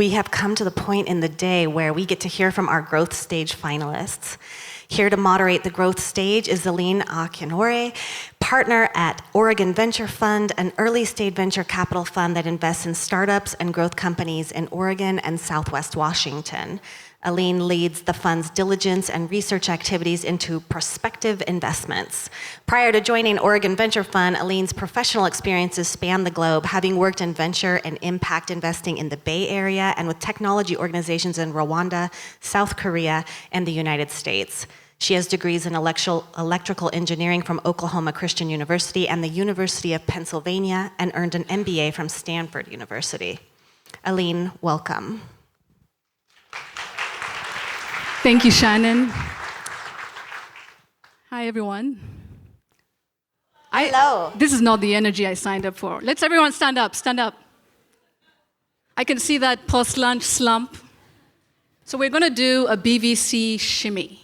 we have come to the point in the day where we get to hear from our growth stage finalists. Here to moderate the growth stage is Aline Akinore, partner at Oregon Venture Fund, an early-stage venture capital fund that invests in startups and growth companies in Oregon and Southwest Washington. Aline leads the fund's diligence and research activities into prospective investments. Prior to joining Oregon Venture Fund, Aline's professional experiences span the globe, having worked in venture and impact investing in the Bay Area and with technology organizations in Rwanda, South Korea, and the United States. She has degrees in electrical engineering from Oklahoma Christian University and the University of Pennsylvania, and earned an MBA from Stanford University. Aline, welcome. Thank you, Shannon. Hi, everyone. Hello. This is not the energy I signed up for. Let's everyone stand up, stand up. I can see that post-lunch slump. So we're going to do a BVC shimmy.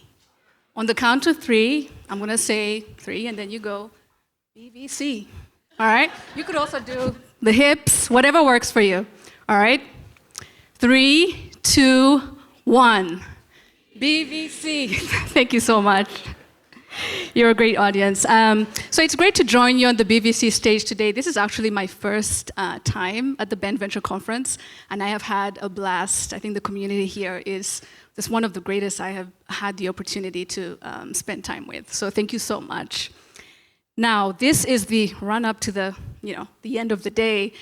On the count of 3, I'm going to say 3, and then you go BVC. All right? You could also do the hips, whatever works for you. All right? 3, 2, 1. BVC. Thank you so much. You're a great audience. So it's great to join you on the BVC stage today. This is actually my first time at the Bend Venture Conference, and I have had a blast. I think the community here is just one of the greatest I have had the opportunity to spend time with. So thank you so much. Now, this is the run-up to the end of the day,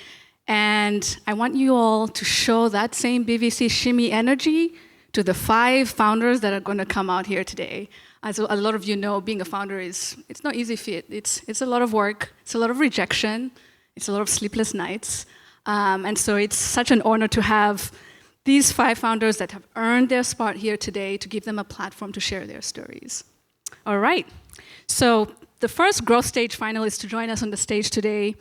and I want you all to show that same BVC shimmy energy to the 5 founders that are going to come out here today. As a lot of you know, being a founder it's not easy feat. It's a lot of work, it's a lot of rejection, it's a lot of sleepless nights. And so it's such an honor to have these 5 founders that have earned their spot here today to give them a platform to share their stories. All right, so the first growth stage finalist to join us on the stage today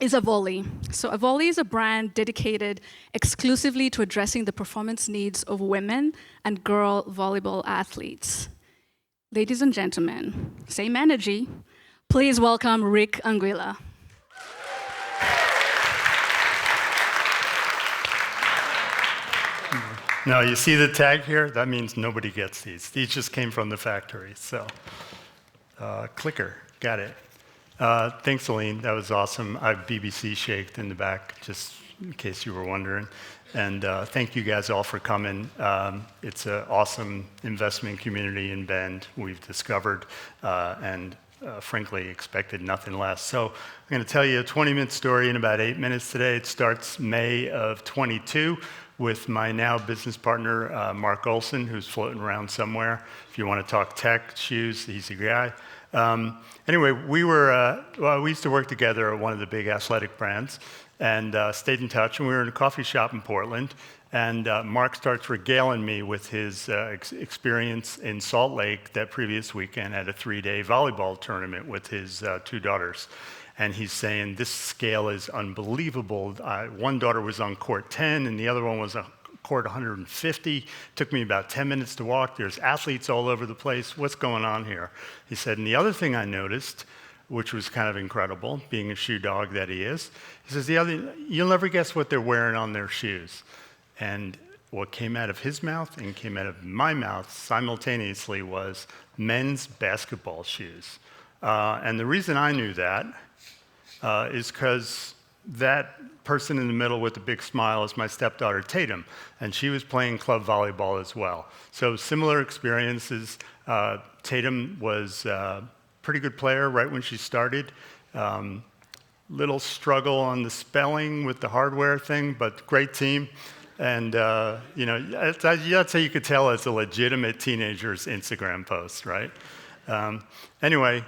is Avoli. So Avoli is a brand dedicated exclusively to addressing the performance needs of women and girl volleyball athletes. Ladies and gentlemen, same energy, please welcome Rick Anguilla. Now, you see the tag here? That means nobody gets these. These just came from the factory, so. Clicker, got it. Thanks, Aline. That was awesome. I have BBC shaked in the back, just in case you were wondering. And thank you guys all for coming. It's an awesome investment community in Bend we've discovered, and frankly expected nothing less. So I'm going to tell you a 20-minute story in about 8 minutes today. It starts May of 22 with my now business partner, Mark Olson, who's floating around somewhere. If you want to talk tech, shoes, he's a guy. Anyway, we used to work together at one of the big athletic brands and stayed in touch. And we were in a coffee shop in Portland. And Mark starts regaling me with his experience in Salt Lake that previous weekend at a 3-day volleyball tournament with his 2 daughters. And he's saying, this scale is unbelievable. One daughter was on court 10, and the other one was on court 150. Took me about 10 minutes to walk. There's athletes all over the place. What's going on here? He said, and the other thing I noticed, which was kind of incredible, being a shoe dog that he is, he says, you'll never guess what they're wearing on their shoes. And what came out of his mouth and came out of my mouth simultaneously was men's basketball shoes. And the reason I knew that is because that person in the middle with the big smile is my stepdaughter, Tatum, and she was playing club volleyball as well. So similar experiences. Tatum was a pretty good player right when she started. Little struggle on the spelling with the hardware thing, but great team. And that's how you could tell it's a legitimate teenager's Instagram post, right? Anyway,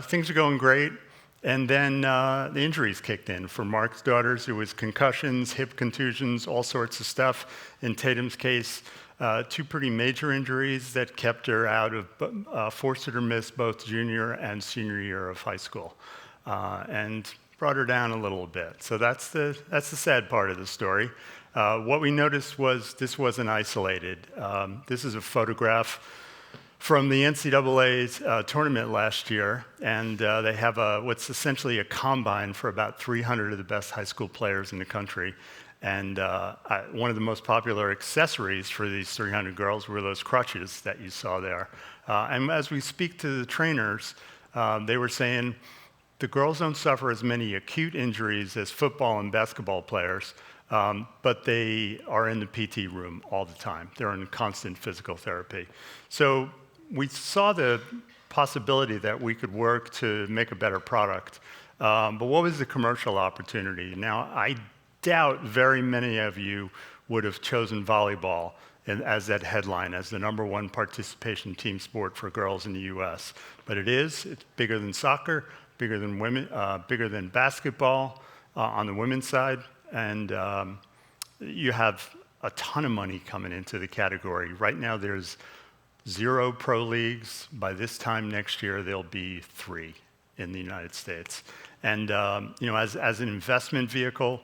things are going great. And then the injuries kicked in. For Mark's daughters, it was concussions, hip contusions, all sorts of stuff. In Tatum's case, 2 pretty major injuries that kept her out of, forced her to miss both junior and senior year of high school, and brought her down a little bit. So that's the sad part of the story. What we noticed was this wasn't isolated. This is a photograph from the NCAA's tournament last year, and they have what's essentially a combine for about 300 of the best high school players in the country. And one of the most popular accessories for these 300 girls were those crutches that you saw there. And as we speak to the trainers, they were saying the girls don't suffer as many acute injuries as football and basketball players, but they are in the PT room all the time. They're in constant physical therapy. So we saw the possibility that we could work to make a better product. But what was the commercial opportunity? Now, I doubt very many of you would have chosen volleyball as that headline, as the #1 participation team sport for girls in the US. But it's bigger than soccer, bigger than women, bigger than basketball on the women's side. And you have a ton of money coming into the category. Right now, there's 0 pro leagues. By this time next year, there'll be 3 in the United States. And as an investment vehicle,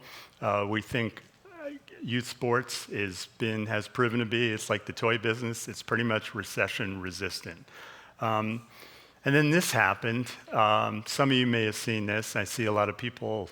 we think youth sports has proven to be, it's like the toy business, it's pretty much recession resistant. And then this happened. Some of you may have seen this. I see a lot of people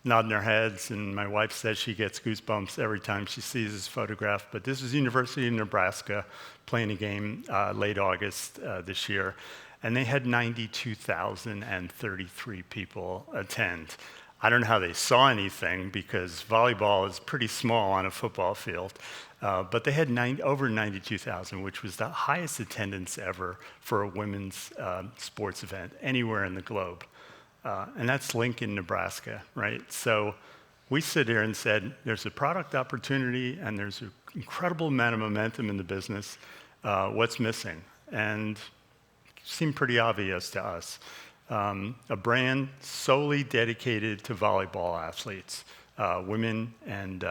nodding their heads, and my wife says she gets goosebumps every time she sees this photograph. But this is University of Nebraska playing a game late August this year, and they had 92,033 people attend. I don't know how they saw anything because volleyball is pretty small on a football field, but they had over 92,000, which was the highest attendance ever for a women's sports event anywhere in the globe. And that's Lincoln, Nebraska, right? So we sit here and said, there's a product opportunity and there's an incredible amount of momentum in the business. What's missing? And it seemed pretty obvious to us. A brand solely dedicated to volleyball athletes, women and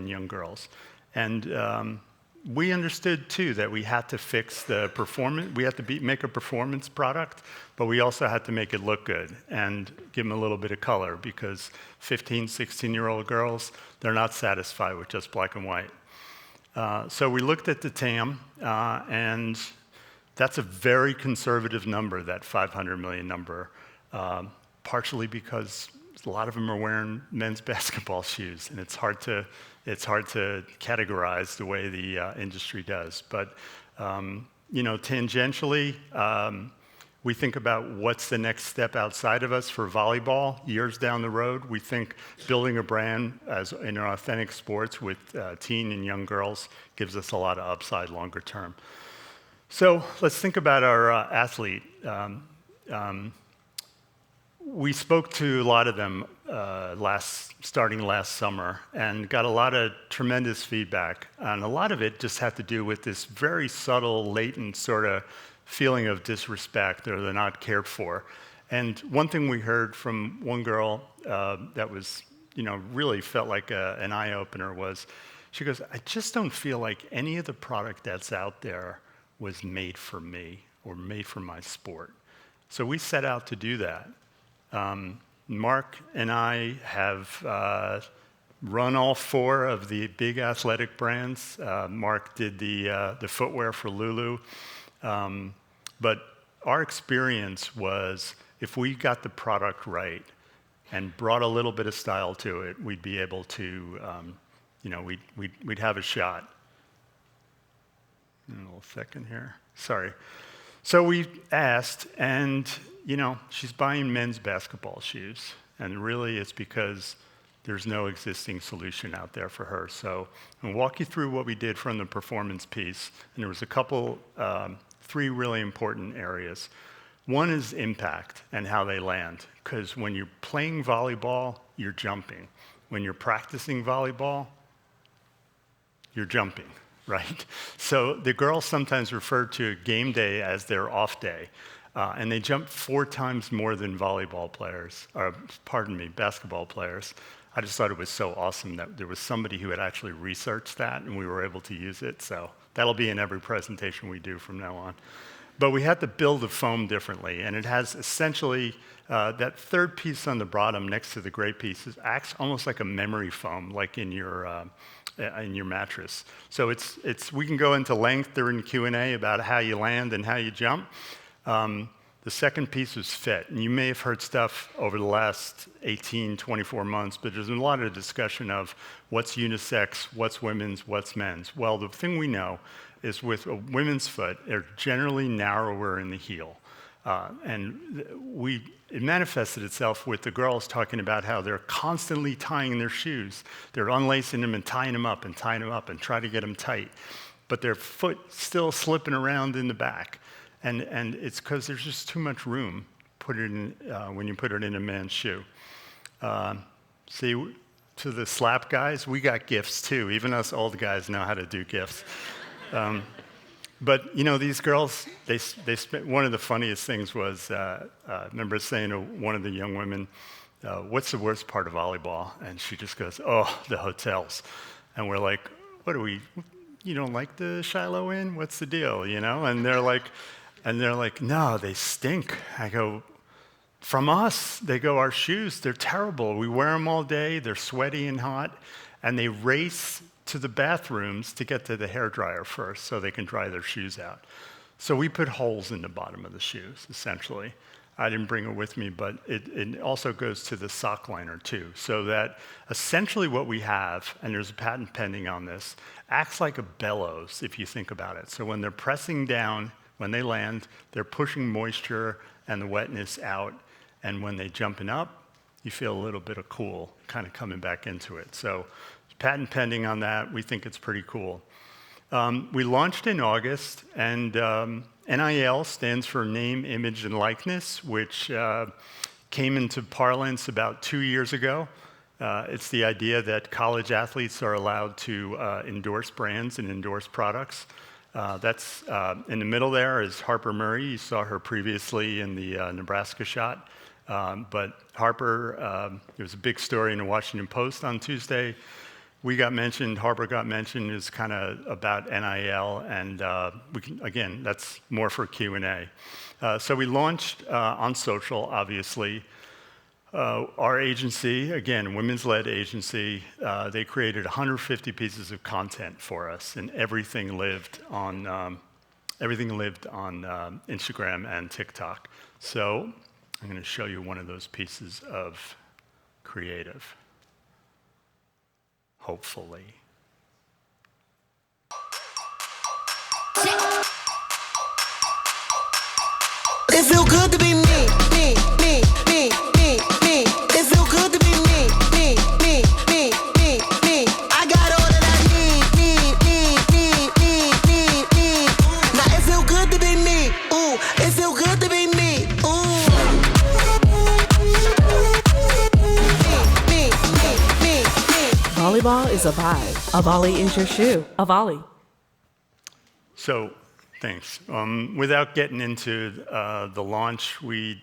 young girls. And we understood, too, that we had to fix the performance. We had to make a performance product, but we also had to make it look good and give them a little bit of color because 15, 16-year-old girls, they're not satisfied with just black and white. So we looked at the TAM, and that's a very conservative number, that 500 million number, partially because a lot of them are wearing men's basketball shoes, and it's hard to categorize the way the industry does. But tangentially, we think about what's the next step outside of us for volleyball years down the road. We think building a brand in authentic sports with teen and young girls gives us a lot of upside longer term. So let's think about our athlete. We spoke to a lot of them starting last summer and got a lot of tremendous feedback. And a lot of it just had to do with this very subtle, latent sort of feeling of disrespect or they're not cared for. And one thing we heard from one girl that was, really felt like an eye-opener was, she goes, I just don't feel like any of the product that's out there was made for me or made for my sport. So we set out to do that. Mark and I have run all 4 of the big athletic brands. Mark did the footwear for Lulu. But our experience was if we got the product right and brought a little bit of style to it, we'd be able to, we'd have a shot. A little second here. Sorry. So we asked, and she's buying men's basketball shoes, and really it's because there's no existing solution out there for her. So I'll walk you through what we did from the performance piece, and there was a couple, 3 really important areas. One is impact and how they land, because when you're playing volleyball, you're jumping. When you're practicing volleyball, you're jumping, right? So the girls sometimes refer to game day as their off day. And they jump 4 times more than basketball players. I just thought it was so awesome that there was somebody who had actually researched that and we were able to use it. So that'll be in every presentation we do from now on. But we had to build the foam differently. And it has essentially that third piece on the bottom next to the gray piece acts almost like a memory foam, like in your mattress. So we can go into length during Q&A about how you land and how you jump. The second piece was fit. And you may have heard stuff over the last 18, 24 months, but there's a lot of discussion of what's unisex, what's women's, what's men's. Well, the thing we know is with a women's foot, they're generally narrower in the heel. It manifested itself with the girls talking about how they're constantly tying their shoes. They're unlacing them and tying them up and tying them up and trying to get them tight. But their foot still slipping around in the back. And it's because there's just too much room when you put it in a man's shoe. See, to the slap guys, we got gifts too. Even us old guys know how to do gifts. But these girls, they spent. One of the funniest things was, I remember saying to one of the young women, "What's the worst part of volleyball?" And she just goes, "Oh, the hotels." And we're like, "What are we? You don't like the Shiloh Inn? What's the deal?" And they're like, "No, they stink." I go, "From us?" They go, "Our shoes, they're terrible. We wear them all day. They're sweaty and hot, and they race to the bathrooms to get to the hairdryer first so they can dry their shoes out." So we put holes in the bottom of the shoes, essentially. I didn't bring it with me, but it also goes to the sock liner too, so that essentially what we have, and there's a patent pending on this, acts like a bellows if you think about it. So when they're pressing down, when they land, they're pushing moisture and the wetness out, and when they're jumping up, you feel a little bit of cool kind of coming back into it. So patent pending on that. We think it's pretty cool. We launched in August, and NIL stands for Name, Image, and Likeness, which came into parlance about 2 years ago. It's the idea that college athletes are allowed to endorse brands and endorse products. That's in the middle there is Harper Murray. You saw her previously in the Nebraska shot. But Harper, there was a big story in the Washington Post on Tuesday. We got mentioned, Harper got mentioned, is kind of about NIL, and again, that's more for Q&A. So we launched on social, obviously. Our agency, again, women's-led agency, they created 150 pieces of content for us, and everything lived on Instagram and TikTok. So I'm going to show you one of those pieces of creative. Hopefully. It feel good to be me. It feel good to be me. I got all that I need. Now it feel good to be me. Ooh, it feel good to be me. Volleyball is a vibe. Avoli is your shoe. Avoli. So, thanks. Without getting into the launch, we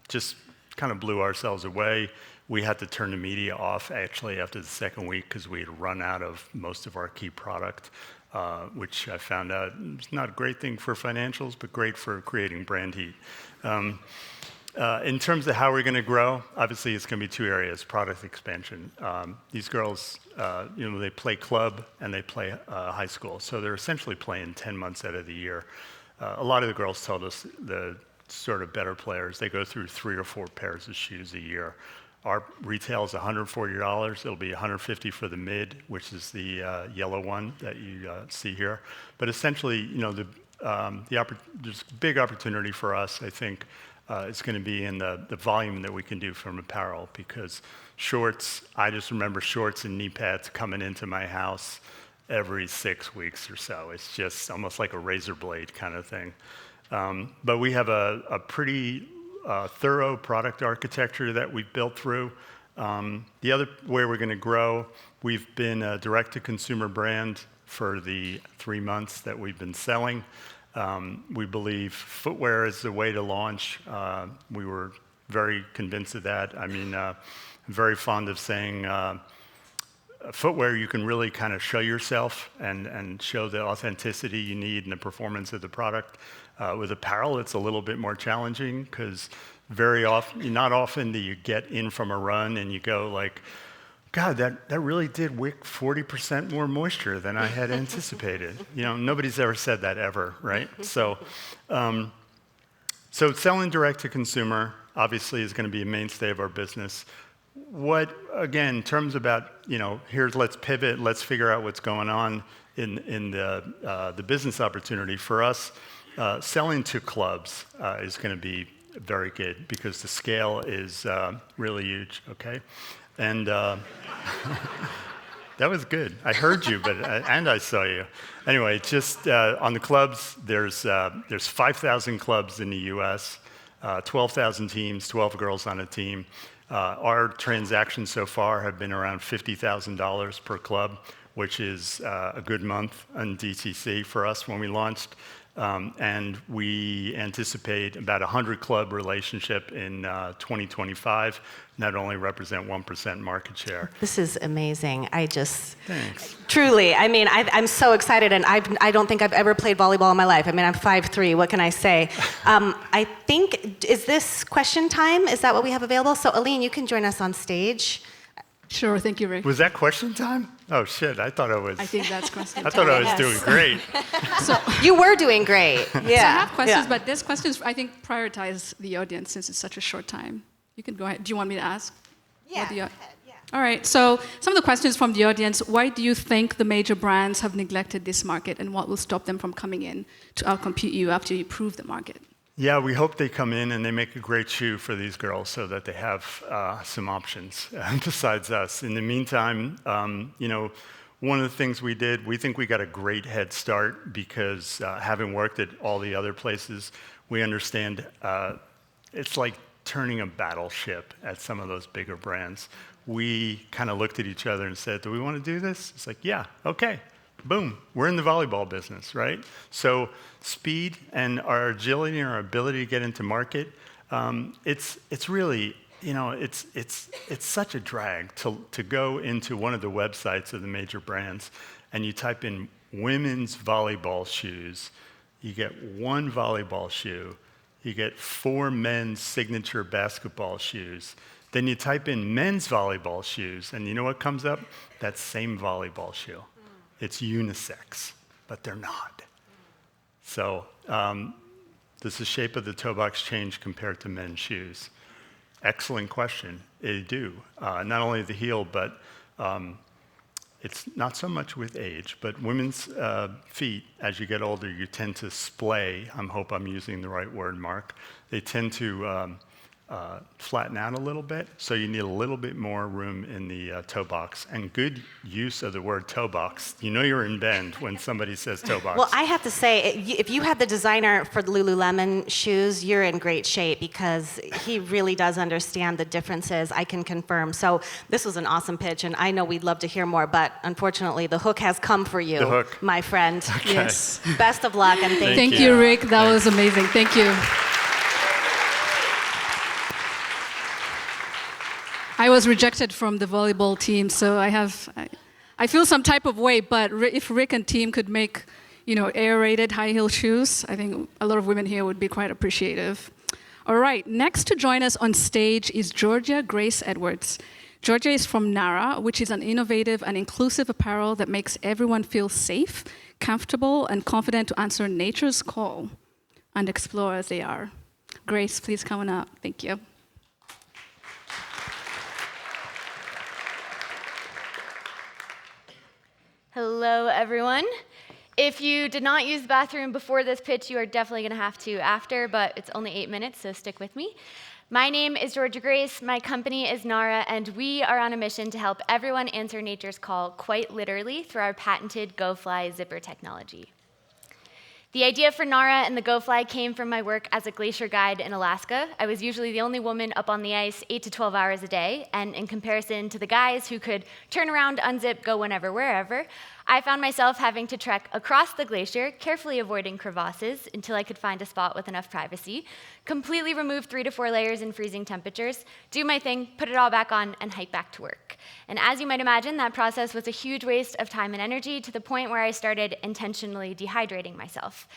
just kind of blew ourselves away. We had to turn the media off, actually, after the second week because we had run out of most of our key product, which I found out is not a great thing for financials, but great for creating brand heat. In terms of how we're going to grow, obviously it's going to be two areas: product expansion. These girls, they play club and they play high school, so they're essentially playing 10 months out of the year. A lot of the girls told us, the sort of better players, they go through 3 or 4 pairs of shoes a year. Our retail is $140. It'll be $150 for the mid, which is the yellow one that you see here. But essentially, there's a big opportunity for us, I think. It's going to be in the volume that we can do from apparel, because shorts, I just remember shorts and knee pads coming into my house every 6 weeks or so. It's just almost like a razor blade kind of thing. But we have a pretty thorough product architecture that we've built through. The other way we're going to grow, we've been a direct-to-consumer brand for the 3 months that we've been selling. We believe footwear is the way to launch. We were very convinced of that. I mean, I'm very fond of saying footwear, you can really kind of show yourself and show the authenticity you need and the performance of the product. With apparel, it's a little bit more challenging because not often do you get in from a run and you go like, God, that really did wick 40% more moisture than I had anticipated. Nobody's ever said that ever, right? So So selling direct to consumer obviously is going to be a mainstay of our business. What, again, in terms about, let's pivot, let's figure out what's going on in the business opportunity. For us, selling to clubs is going to be very good because the scale is really huge, okay? And that was good. I heard you, and I saw you. Anyway, just on the clubs, there's 5,000 clubs in the U.S., 12,000 teams, 12 girls on a team. Our transactions so far have been around $50,000 per club, which is a good month on DTC for us when we launched. And we anticipate about 100 club relationship in 2025, not only represent 1% market share. This is amazing. Thanks. Truly, I'm so excited, and I don't think I've ever played volleyball in my life. I'm 5'3", what can I say? I think, is this question time? Is that what we have available? So Aline, you can join us on stage. Sure, thank you, Rick. Was that question time? Oh shit, I thought I was. I think that's question time. I thought I was doing great. So you were doing great. Yeah. So I have questions, but this questions I think prioritize the audience since it's such a short time. You can go ahead. Do you want me to ask? Yeah. Yeah. All right. So some of the questions from the audience: why do you think the major brands have neglected this market, and what will stop them from coming in to outcompete you after you prove the market? Yeah, we hope they come in and they make a great shoe for these girls so that they have some options besides us. In the meantime, one of the things we did, we think we got a great head start because having worked at all the other places, we understand it's like turning a battleship at some of those bigger brands. We kind of looked at each other and said, do we want to do this? It's like, yeah, okay. Boom, we're in the volleyball business, right? So speed and our agility and our ability to get into market, it's really, it's such a drag to go into one of the websites of the major brands and you type in women's volleyball shoes, you get one volleyball shoe, you get 4 men's signature basketball shoes. Then you type in men's volleyball shoes, and you know what comes up? That same volleyball shoe. It's unisex, but they're not. So does the shape of the toe box change compared to men's shoes? Excellent question. They do. Not only the heel, but it's not so much with age, but women's feet, as you get older, you tend to splay. I hope I'm using the right word, Mark. They tend to flatten out a little bit, so you need a little bit more room in the toe box. And good use of the word toe box. You know you're in Bend when somebody says toe box. Well, I have to say, if you had the designer for the Lululemon shoes, you're in great shape because he really does understand the differences, I can confirm. So this was an awesome pitch, and I know we'd love to hear more, but unfortunately, the hook has come for you, the hook. My friend. Okay. Yes. Best of luck, and Thank you, Rick. That was amazing. Thank you. I was rejected from the volleyball team, so I feel some type of way, but if Rick and team could make, air-rated high heel shoes, I think a lot of women here would be quite appreciative. All right, next to join us on stage is Georgia Grace Edwards. Georgia is from Gnara, which is an innovative and inclusive apparel that makes everyone feel safe, comfortable, and confident to answer nature's call and explore as they are. Grace, please come on up. Thank you. Hello, everyone. If you did not use the bathroom before this pitch, you are definitely going to have to after, but it's only 8 minutes, so stick with me. My name is Georgia Grace, my company is Gnara, and we are on a mission to help everyone answer nature's call quite literally through our patented GoFly zipper technology. The idea for Gnara and the GoFly came from my work as a glacier guide in Alaska. I was usually the only woman up on the ice 8 to 12 hours a day, and in comparison to the guys who could turn around, unzip, go whenever, wherever, I found myself having to trek across the glacier, carefully avoiding crevasses until I could find a spot with enough privacy, completely remove 3 to 4 layers in freezing temperatures, do my thing, put it all back on, and hike back to work. And as you might imagine, that process was a huge waste of time and energy to the point where I started intentionally dehydrating myself.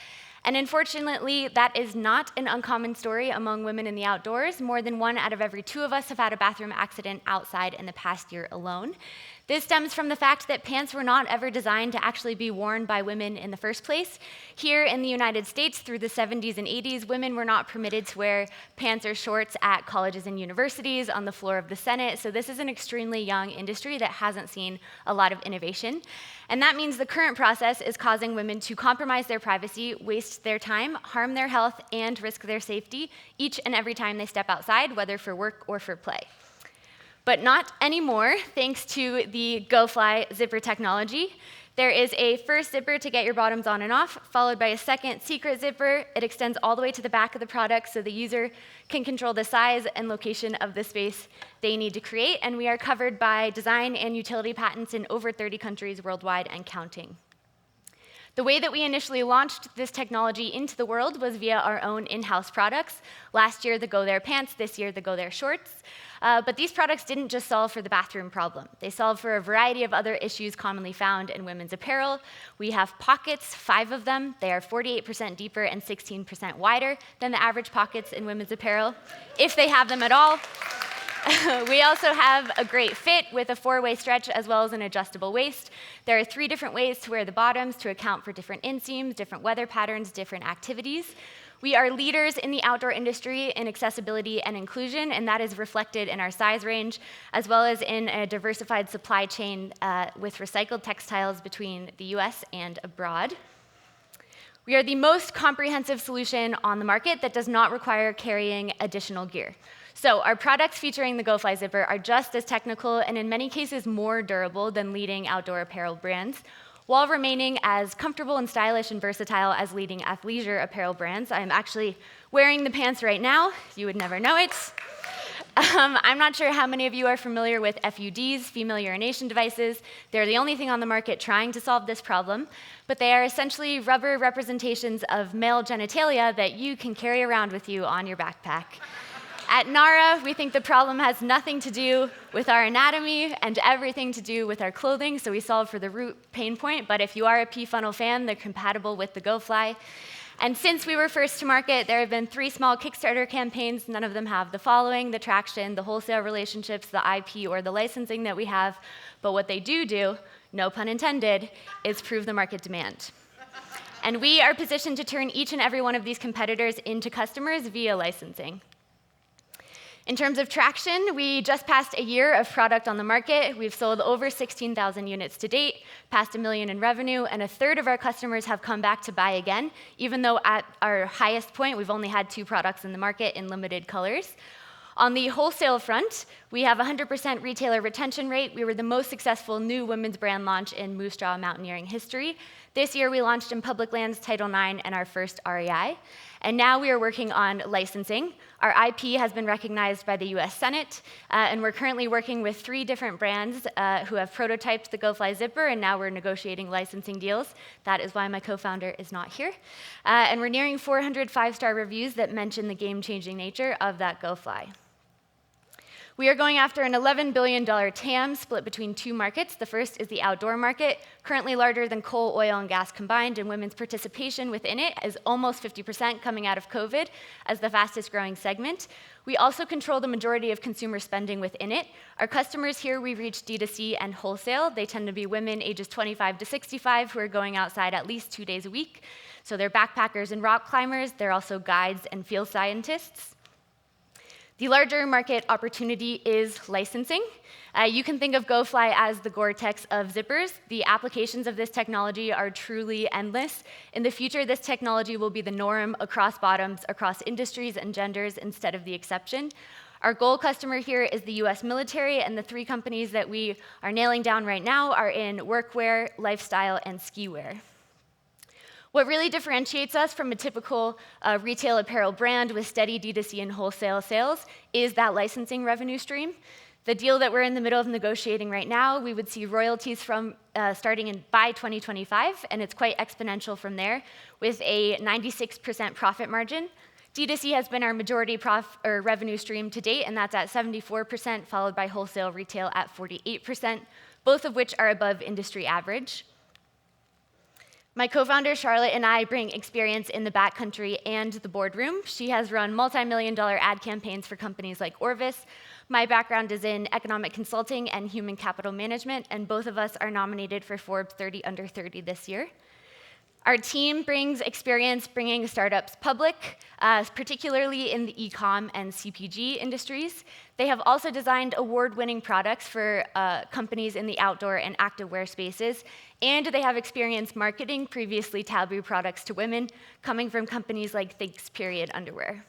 And unfortunately, that is not an uncommon story among women in the outdoors. More than 1 out of every 2 of us have had a bathroom accident outside in the past year alone. This stems from the fact that pants were not ever designed to actually be worn by women in the first place. Here in the United States, through the 70s and 80s, women were not permitted to wear pants or shorts at colleges and universities, on the floor of the Senate. So this is an extremely young industry that hasn't seen a lot of innovation. And that means the current process is causing women to compromise their privacy, waste their time, harm their health, and risk their safety each and every time they step outside, whether for work or for play. But not anymore, thanks to the GoFly zipper technology. There is a first zipper to get your bottoms on and off, followed by a second secret zipper. It extends all the way to the back of the product so the user can control the size and location of the space they need to create. And we are covered by design and utility patents in over 30 countries worldwide and counting. The way that we initially launched this technology into the world was via our own in-house products. Last year, the Go There pants, this year, the Go There shorts. But these products didn't just solve for the bathroom problem. They solve for a variety of other issues commonly found in women's apparel. We have pockets, 5 of them. They are 48% deeper and 16% wider than the average pockets in women's apparel, if they have them at all. We also have a great fit with a 4-way stretch as well as an adjustable waist. There are 3 different ways to wear the bottoms to account for different inseams, different weather patterns, different activities. We are leaders in the outdoor industry in accessibility and inclusion, and that is reflected in our size range, as well as in a diversified supply chain with recycled textiles between the US and abroad. We are the most comprehensive solution on the market that does not require carrying additional gear. So our products featuring the GoFly zipper are just as technical and in many cases more durable than leading outdoor apparel brands, while remaining as comfortable and stylish and versatile as leading athleisure apparel brands. I'm actually wearing the pants right now. You would never know it. I'm not sure how many of you are familiar with FUDs, female urination devices. They're the only thing on the market trying to solve this problem, but they are essentially rubber representations of male genitalia that you can carry around with you on your backpack. At Gnara, we think the problem has nothing to do with our anatomy and everything to do with our clothing, so we solve for the root pain point. But if you are a P-funnel fan, they're compatible with the GoFly. And since we were first to market, there have been 3 small Kickstarter campaigns. None of them have the following: the traction, the wholesale relationships, the IP, or the licensing that we have. But what they do, no pun intended, is prove the market demand. And we are positioned to turn each and every one of these competitors into customers via licensing. In terms of traction, we just passed a year of product on the market. We've sold over 16,000 units to date, passed $1 million in revenue, and 1/3 of our customers have come back to buy again, even though at our highest point, we've only had 2 products in the market in limited colors. On the wholesale front, we have 100% retailer retention rate. We were the most successful new women's brand launch in moose jaw mountaineering history. This year, we launched in Public Lands, Title IX, and our first REI. And now we are working on licensing. Our IP has been recognized by the US Senate, and we're currently working with 3 different brands who have prototyped the GoFly zipper, and now we're negotiating licensing deals. That is why my co-founder is not here. And we're nearing 400 5-star reviews that mention the game-changing nature of that GoFly. We are going after an $11 billion TAM split between 2 markets. The first is the outdoor market, currently larger than coal, oil, and gas combined, and women's participation within it is almost 50% coming out of COVID as the fastest growing segment. We also control the majority of consumer spending within it. Our customers here, we reach D2C and wholesale. They tend to be women ages 25 to 65 who are going outside at least 2 days a week. So they're backpackers and rock climbers. They're also guides and field scientists. The larger market opportunity is licensing. You can think of GoFly as the Gore-Tex of zippers. The applications of this technology are truly endless. In the future, this technology will be the norm across bottoms, across industries and genders instead of the exception. Our goal customer here is the US military, and the 3 companies that we are nailing down right now are in workwear, lifestyle, and ski wear. What really differentiates us from a typical retail apparel brand with steady D2C and wholesale sales is that licensing revenue stream. The deal that we're in the middle of negotiating right now, we would see royalties from starting by 2025, and it's quite exponential from there, with a 96% profit margin. D2C has been our majority revenue stream to date, and that's at 74%, followed by wholesale retail at 48%, both of which are above industry average. My co-founder, Charlotte, and I bring experience in the backcountry and the boardroom. She has run multi-million-dollar ad campaigns for companies like Orvis. My background is in economic consulting and human capital management, and both of us are nominated for Forbes 30 Under 30 this year. Our team brings experience bringing startups public, particularly in the e-com and CPG industries. They have also designed award-winning products for companies in the outdoor and activewear spaces, and they have experience marketing previously taboo products to women, coming from companies like Thanks Period Underwear.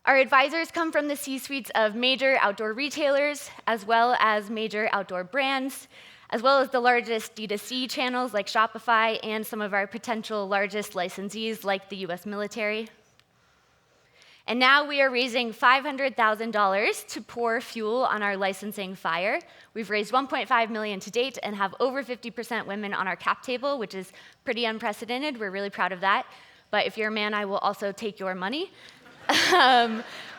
Our advisors come from the C-suites of major outdoor retailers, as well as major outdoor brands, as well as the largest D2C channels like Shopify and some of our potential largest licensees like the US military. And now we are raising $500,000 to pour fuel on our licensing fire. We've raised $1.5 million to date and have over 50% women on our cap table, which is pretty unprecedented. We're really proud of that. But if you're a man, I will also take your money.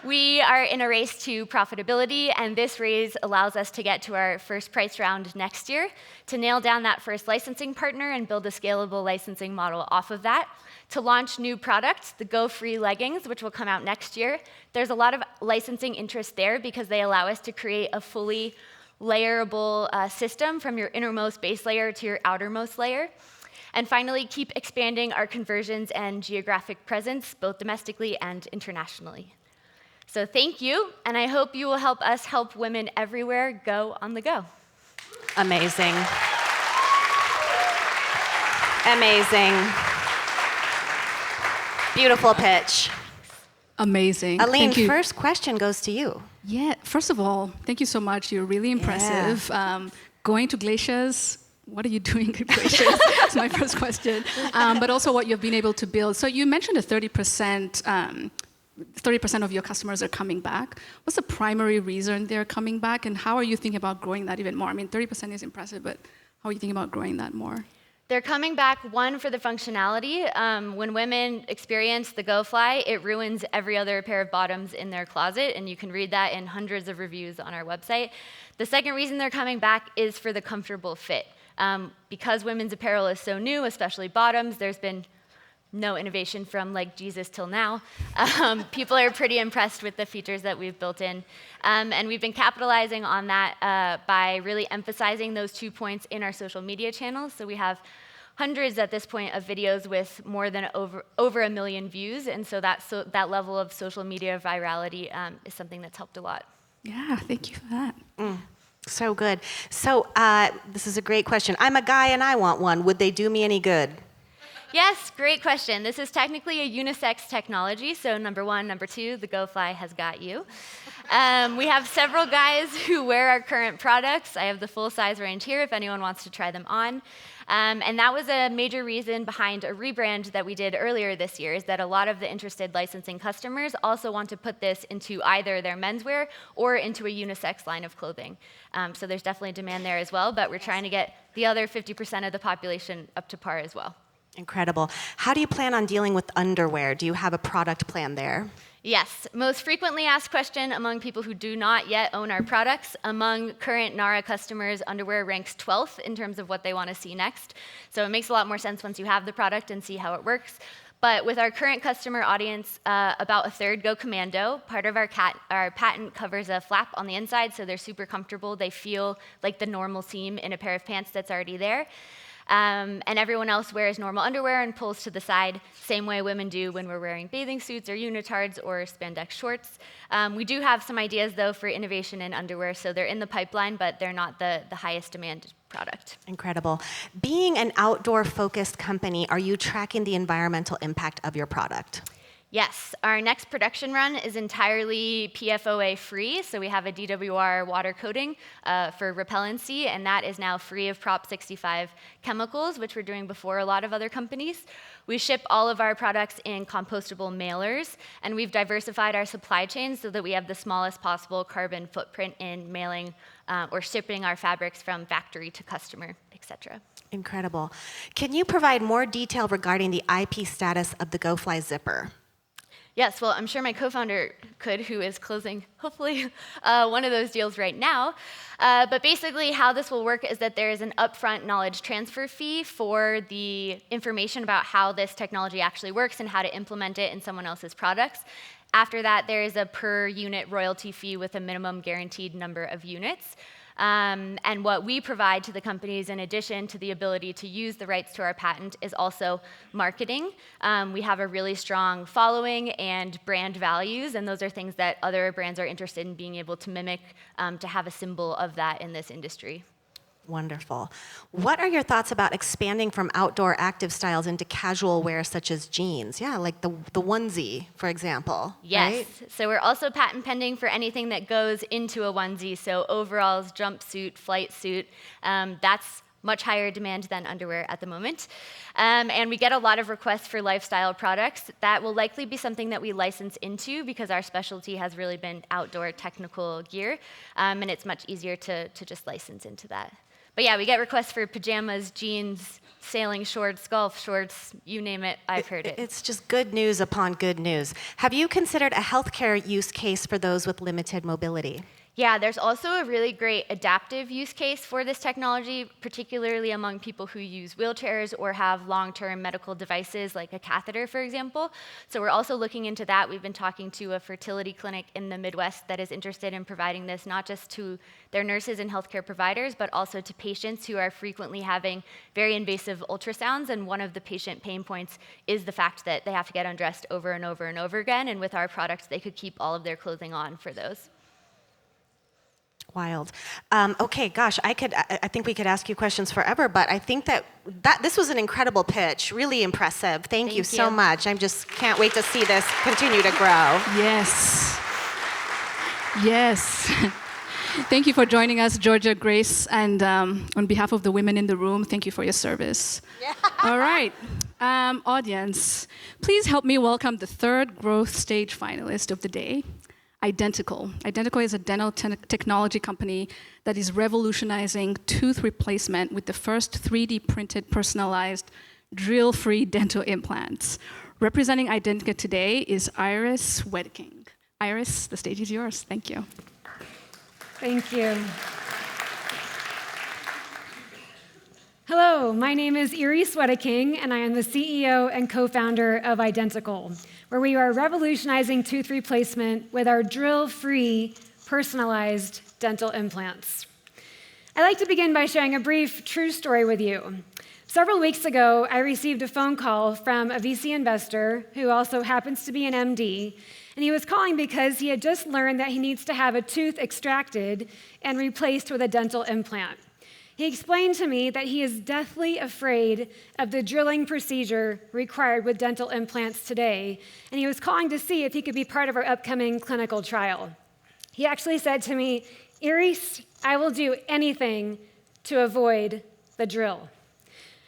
We are in a race to profitability, and this raise allows us to get to our first price round next year, to nail down that first licensing partner and build a scalable licensing model off of that, to launch new products, the Go Free leggings, which will come out next year. There's a lot of licensing interest there because they allow us to create a fully layerable system from your innermost base layer to your outermost layer. And finally, keep expanding our conversions and geographic presence, both domestically and internationally. So thank you, and I hope you will help us help women everywhere go on the go. Amazing. Amazing. Beautiful pitch. Amazing. Aline, Thank you. first question goes to you. Yeah, first of all, thank you so much. You're really impressive. Going to glaciers, what are you doing at glaciers? That's my first question. But also what you've been able to build. So you mentioned a 30% of your customers are coming back. What's the primary reason they're coming back, and how are you thinking about growing that even more? I mean, 30% is impressive, but how are you thinking about growing that more? They're coming back, one, for the functionality. When women experience the GoFly, it ruins every other pair of bottoms in their closet, and you can read that in hundreds of reviews on our website. The second reason they're coming back is for the comfortable fit. Because women's apparel is so new, especially bottoms, there's been no innovation from like Jesus till now. People are pretty impressed with the features that we've built in. And we've been capitalizing on that by really emphasizing those 2 points in our social media channels. So we have hundreds at this point of videos with more than over 1 million views. And so that level of social media virality is something that's helped a lot. Yeah, thank you for that. So good. So this is a great question. I'm a guy and I want one. Would they do me any good? Yes, great question. This is technically a unisex technology, so number one, number two, the GoFly has got you. We have several guys who wear our current products. I have the full size range here if anyone wants to try them on. And that was a major reason behind a rebrand that we did earlier this year, is that a lot of the interested licensing customers also want to put this into either their menswear or into a unisex line of clothing. So there's definitely demand there as well, but we're trying to get the other 50% of the population up to par as well. Incredible. How do you plan on dealing with underwear? Do you have a product plan there? Yes, most frequently asked question among people who do not yet own our products. Among current Gnara customers, underwear ranks 12th in terms of what they want to see next. So it makes a lot more sense once you have the product and see how it works. But with our current customer audience, about a third go commando. Part of our patent covers a flap on the inside, so they're super comfortable. They feel like the normal seam in a pair of pants that's already there. And everyone else wears normal underwear and pulls to the side, same way women do when we're wearing bathing suits or unitards or spandex shorts. We do have some ideas, though, for innovation in underwear, so they're in the pipeline, but they're not the highest demand product. Incredible. Being an outdoor-focused company, are you tracking the environmental impact of your product? Yes, our next production run is entirely PFOA free, so we have a DWR water coating for repellency, and that is now free of Prop 65 chemicals, which we're doing before a lot of other companies. We ship all of our products in compostable mailers, and we've diversified our supply chain so that we have the smallest possible carbon footprint in mailing or shipping our fabrics from factory to customer, etc. Incredible. Can you provide more detail regarding the IP status of the GoFly zipper? Yes, well, I'm sure my co-founder could, who is closing, hopefully, one of those deals right now. But basically, how this will work is that there is an upfront knowledge transfer fee for the information about how this technology actually works and how to implement it in someone else's products. After that, there is a per unit royalty fee with a minimum guaranteed number of units. And what we provide to the companies, in addition to the ability to use the rights to our patent, is also marketing. We have a really strong following and brand values, and those are things that other brands are interested in being able to mimic, to have a symbol of that in this industry. Wonderful. What are your thoughts about expanding from outdoor active styles into casual wear such as jeans? Yeah, like the onesie, for example. Yes. Right? So we're also patent pending for anything that goes into a onesie. So overalls, jumpsuit, flight suit. That's much higher demand than underwear at the moment. And we get a lot of requests for lifestyle products. That will likely be something that we license into because our specialty has really been outdoor technical gear. And it's much easier to just license into that. But yeah, we get requests for pajamas, jeans, sailing shorts, golf shorts, you name it, I've heard it. It's just good news upon good news. Have you considered a healthcare use case for those with limited mobility? Yeah, there's also a really great adaptive use case for this technology, particularly among people who use wheelchairs or have long-term medical devices like a catheter, for example. So we're also looking into that. We've been talking to a fertility clinic in the Midwest that is interested in providing this not just to their nurses and healthcare providers, but also to patients who are frequently having very invasive ultrasounds. And one of the patient pain points is the fact that they have to get undressed over and over and over again. And with our products, they could keep all of their clothing on for those. Wild. Okay, gosh, I think we could ask you questions forever, but I think that this was an incredible pitch, really impressive. Thank you so much. I just can't wait to see this continue to grow. Yes. Yes. Thank you for joining us, Georgia, Grace, and on behalf of the women in the room, thank you for your service. Yeah. All right. Audience, please help me welcome the third growth stage finalist of the day, Identical. Identical is a dental technology company that is revolutionizing tooth replacement with the first 3D printed, personalized, drill-free dental implants. Representing Identical today is Iris Wedeking. Iris, the stage is yours. Thank you. Thank you. Hello, my name is Iris Wedeking, and I am the CEO and co-founder of Identical, where we are revolutionizing tooth replacement with our drill-free, personalized dental implants. I'd like to begin by sharing a brief true story with you. Several weeks ago, I received a phone call from a VC investor who also happens to be an MD, and he was calling because he had just learned that he needs to have a tooth extracted and replaced with a dental implant. He explained to me that he is deathly afraid of the drilling procedure required with dental implants today, and he was calling to see if he could be part of our upcoming clinical trial. He actually said to me, "Iris, I will do anything to avoid the drill."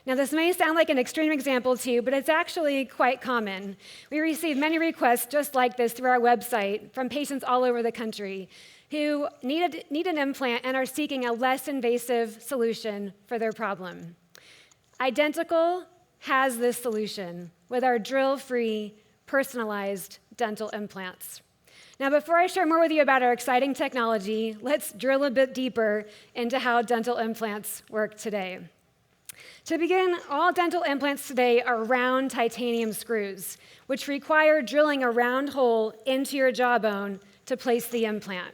Now, this may sound like an extreme example to you, but it's actually quite common. We receive many requests just like this through our website from patients all over the country who need an implant and are seeking a less invasive solution for their problem. Identical has this solution with our drill-free, personalized dental implants. Now, before I share more with you about our exciting technology, let's drill a bit deeper into how dental implants work today. To begin, all dental implants today are round titanium screws, which require drilling a round hole into your jawbone to place the implant.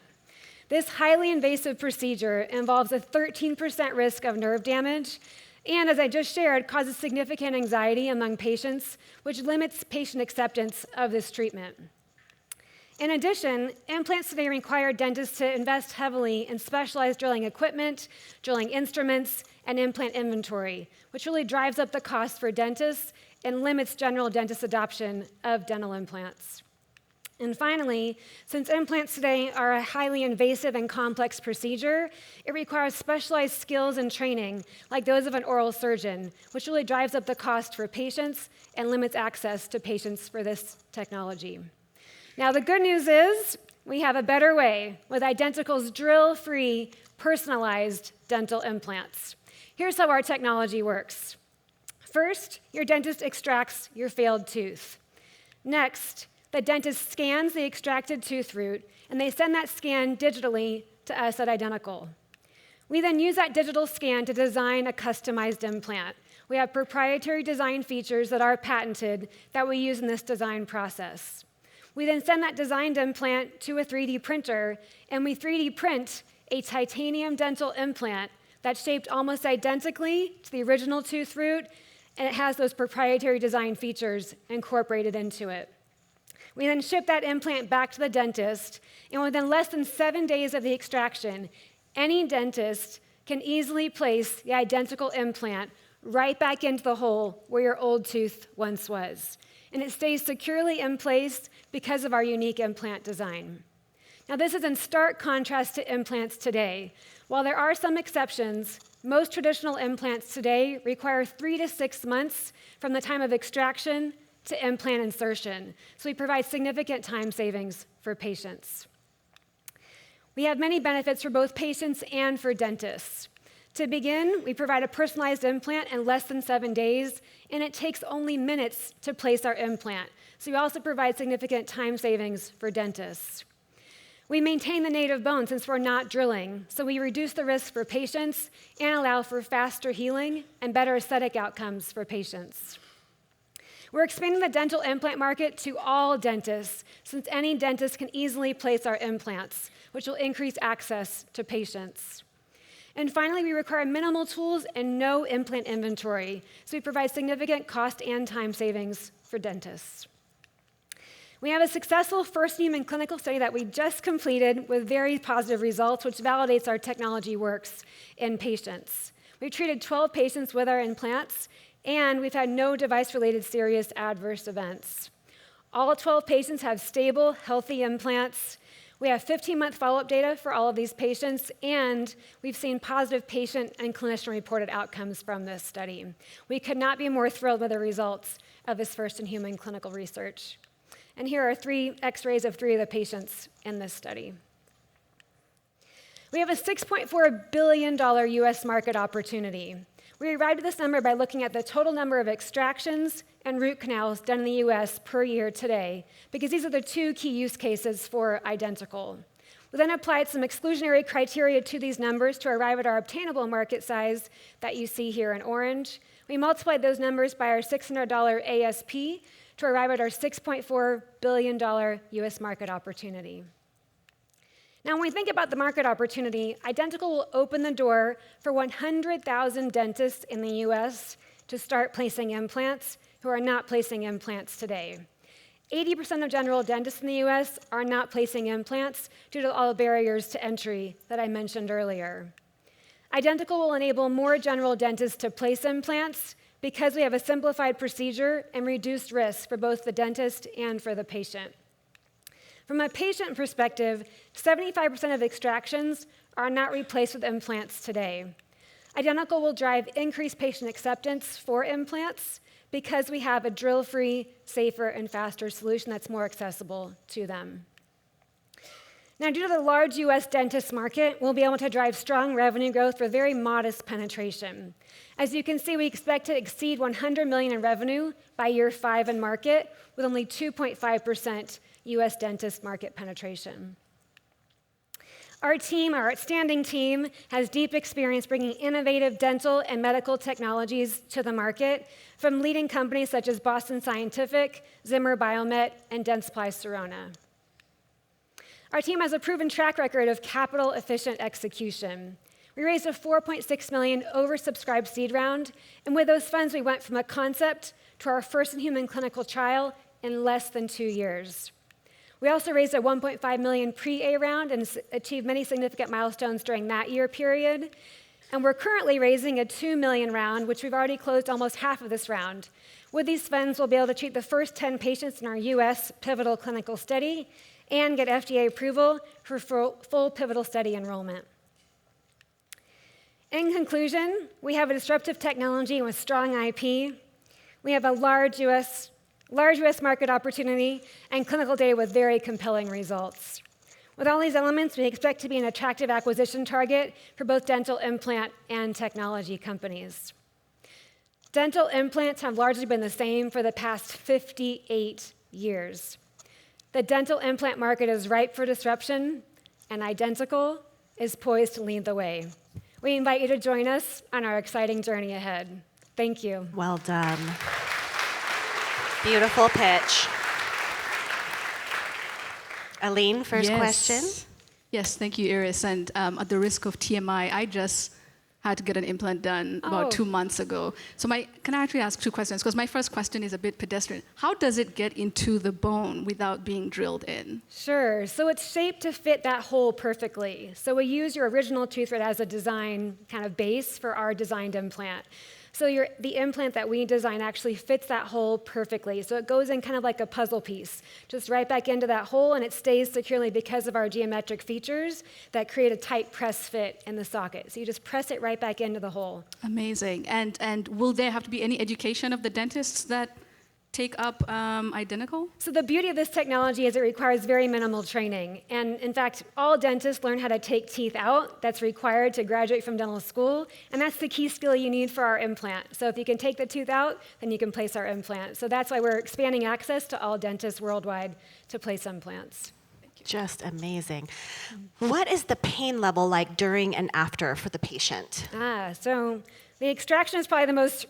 This highly invasive procedure involves a 13% risk of nerve damage, and as I just shared, causes significant anxiety among patients, which limits patient acceptance of this treatment. In addition, implants today require dentists to invest heavily in specialized drilling equipment, drilling instruments, and implant inventory, which really drives up the cost for dentists and limits general dentist adoption of dental implants. And finally, since implants today are a highly invasive and complex procedure, it requires specialized skills and training, like those of an oral surgeon, which really drives up the cost for patients and limits access to patients for this technology. Now, the good news is we have a better way with Identical's drill-free, personalized dental implants. Here's how our technology works. First, your dentist extracts your failed tooth. Next, The dentist scans the extracted tooth root, and they send that scan digitally to us at Identical. We then use that digital scan to design a customized implant. We have proprietary design features that are patented that we use in this design process. We then send that designed implant to a 3D printer, and we 3D print a titanium dental implant that's shaped almost identically to the original tooth root, and it has those proprietary design features incorporated into it. We then ship that implant back to the dentist, and within less than 7 days of the extraction, any dentist can easily place the identical implant right back into the hole where your old tooth once was. And it stays securely in place because of our unique implant design. Now, this is in stark contrast to implants today. While there are some exceptions, most traditional implants today require 3 to 6 months from the time of extraction to implant insertion. So we provide significant time savings for patients. We have many benefits for both patients and for dentists. To begin, we provide a personalized implant in less than 7 days, and it takes only minutes to place our implant. So we also provide significant time savings for dentists. We maintain the native bone since we're not drilling, so we reduce the risk for patients and allow for faster healing and better aesthetic outcomes for patients. We're expanding the dental implant market to all dentists, since any dentist can easily place our implants, which will increase access to patients. And finally, we require minimal tools and no implant inventory, so we provide significant cost and time savings for dentists. We have a successful first-human clinical study that we just completed with very positive results, which validates our technology works in patients. We've treated 12 patients with our implants, and we've had no device-related serious adverse events. All 12 patients have stable, healthy implants. We have 15-month follow-up data for all of these patients, and we've seen positive patient and clinician-reported outcomes from this study. We could not be more thrilled with the results of this first-in-human clinical research. And here are 3 x-rays of 3 of the patients in this study. We have a $6.4 billion US market opportunity. We arrived at this number by looking at the total number of extractions and root canals done in the US per year today, because these are the 2 key use cases for Identical. We then applied some exclusionary criteria to these numbers to arrive at our obtainable market size that you see here in orange. We multiplied those numbers by our $600 ASP to arrive at our $6.4 billion US market opportunity. Now, when we think about the market opportunity, Identical will open the door for 100,000 dentists in the US to start placing implants who are not placing implants today. 80% of general dentists in the US are not placing implants due to all the barriers to entry that I mentioned earlier. Identical will enable more general dentists to place implants because we have a simplified procedure and reduced risk for both the dentist and for the patient. From a patient perspective, 75% of extractions are not replaced with implants today. Identical will drive increased patient acceptance for implants because we have a drill-free, safer, and faster solution that's more accessible to them. Now, due to the large US dentist market, we'll be able to drive strong revenue growth for very modest penetration. As you can see, we expect to exceed $100 million in revenue by year 5 in market, with only 2.5% US dentist market penetration. Our team, our outstanding team, has deep experience bringing innovative dental and medical technologies to the market from leading companies such as Boston Scientific, Zimmer Biomet, and Dentsply Sirona. Our team has a proven track record of capital-efficient execution. We raised a $4.6 million oversubscribed seed round, and with those funds, we went from a concept to our first-in-human clinical trial in less than 2 years. We also raised a $1.5 million pre-A round and achieved many significant milestones during that year period. And we're currently raising a $2 million round, which we've already closed almost half of this round. With these funds, we'll be able to treat the first 10 patients in our US pivotal clinical study and get FDA approval for full pivotal study enrollment. In conclusion, we have a disruptive technology with strong IP. We have a large US market opportunity and clinical data with very compelling results. With all these elements, we expect to be an attractive acquisition target for both dental implant and technology companies. Dental implants have largely been the same for the past 58 years. The dental implant market is ripe for disruption, and Identical is poised to lead the way. We invite you to join us on our exciting journey ahead. Thank you. Well done. Beautiful pitch. Aline, first question. Yes, thank you, Iris. And at the risk of TMI, I just had to get an implant done about 2 months ago. So can I actually ask two questions? Because my first question is a bit pedestrian. How does it get into the bone without being drilled in? Sure. So it's shaped to fit that hole perfectly. So we use your original tooth root as a design kind of base for our designed implant. So the implant that we design actually fits that hole perfectly. So it goes in kind of like a puzzle piece, just right back into that hole, and it stays securely because of our geometric features that create a tight press fit in the socket. So you just press it right back into the hole. Amazing. And will there have to be any education of the dentists that take up Identical? So the beauty of this technology is it requires very minimal training. And in fact, all dentists learn how to take teeth out. That's required to graduate from dental school. And that's the key skill you need for our implant. So if you can take the tooth out, then you can place our implant. So that's why we're expanding access to all dentists worldwide to place implants. Just amazing. What is the pain level like during and after for the patient? So the extraction is probably the most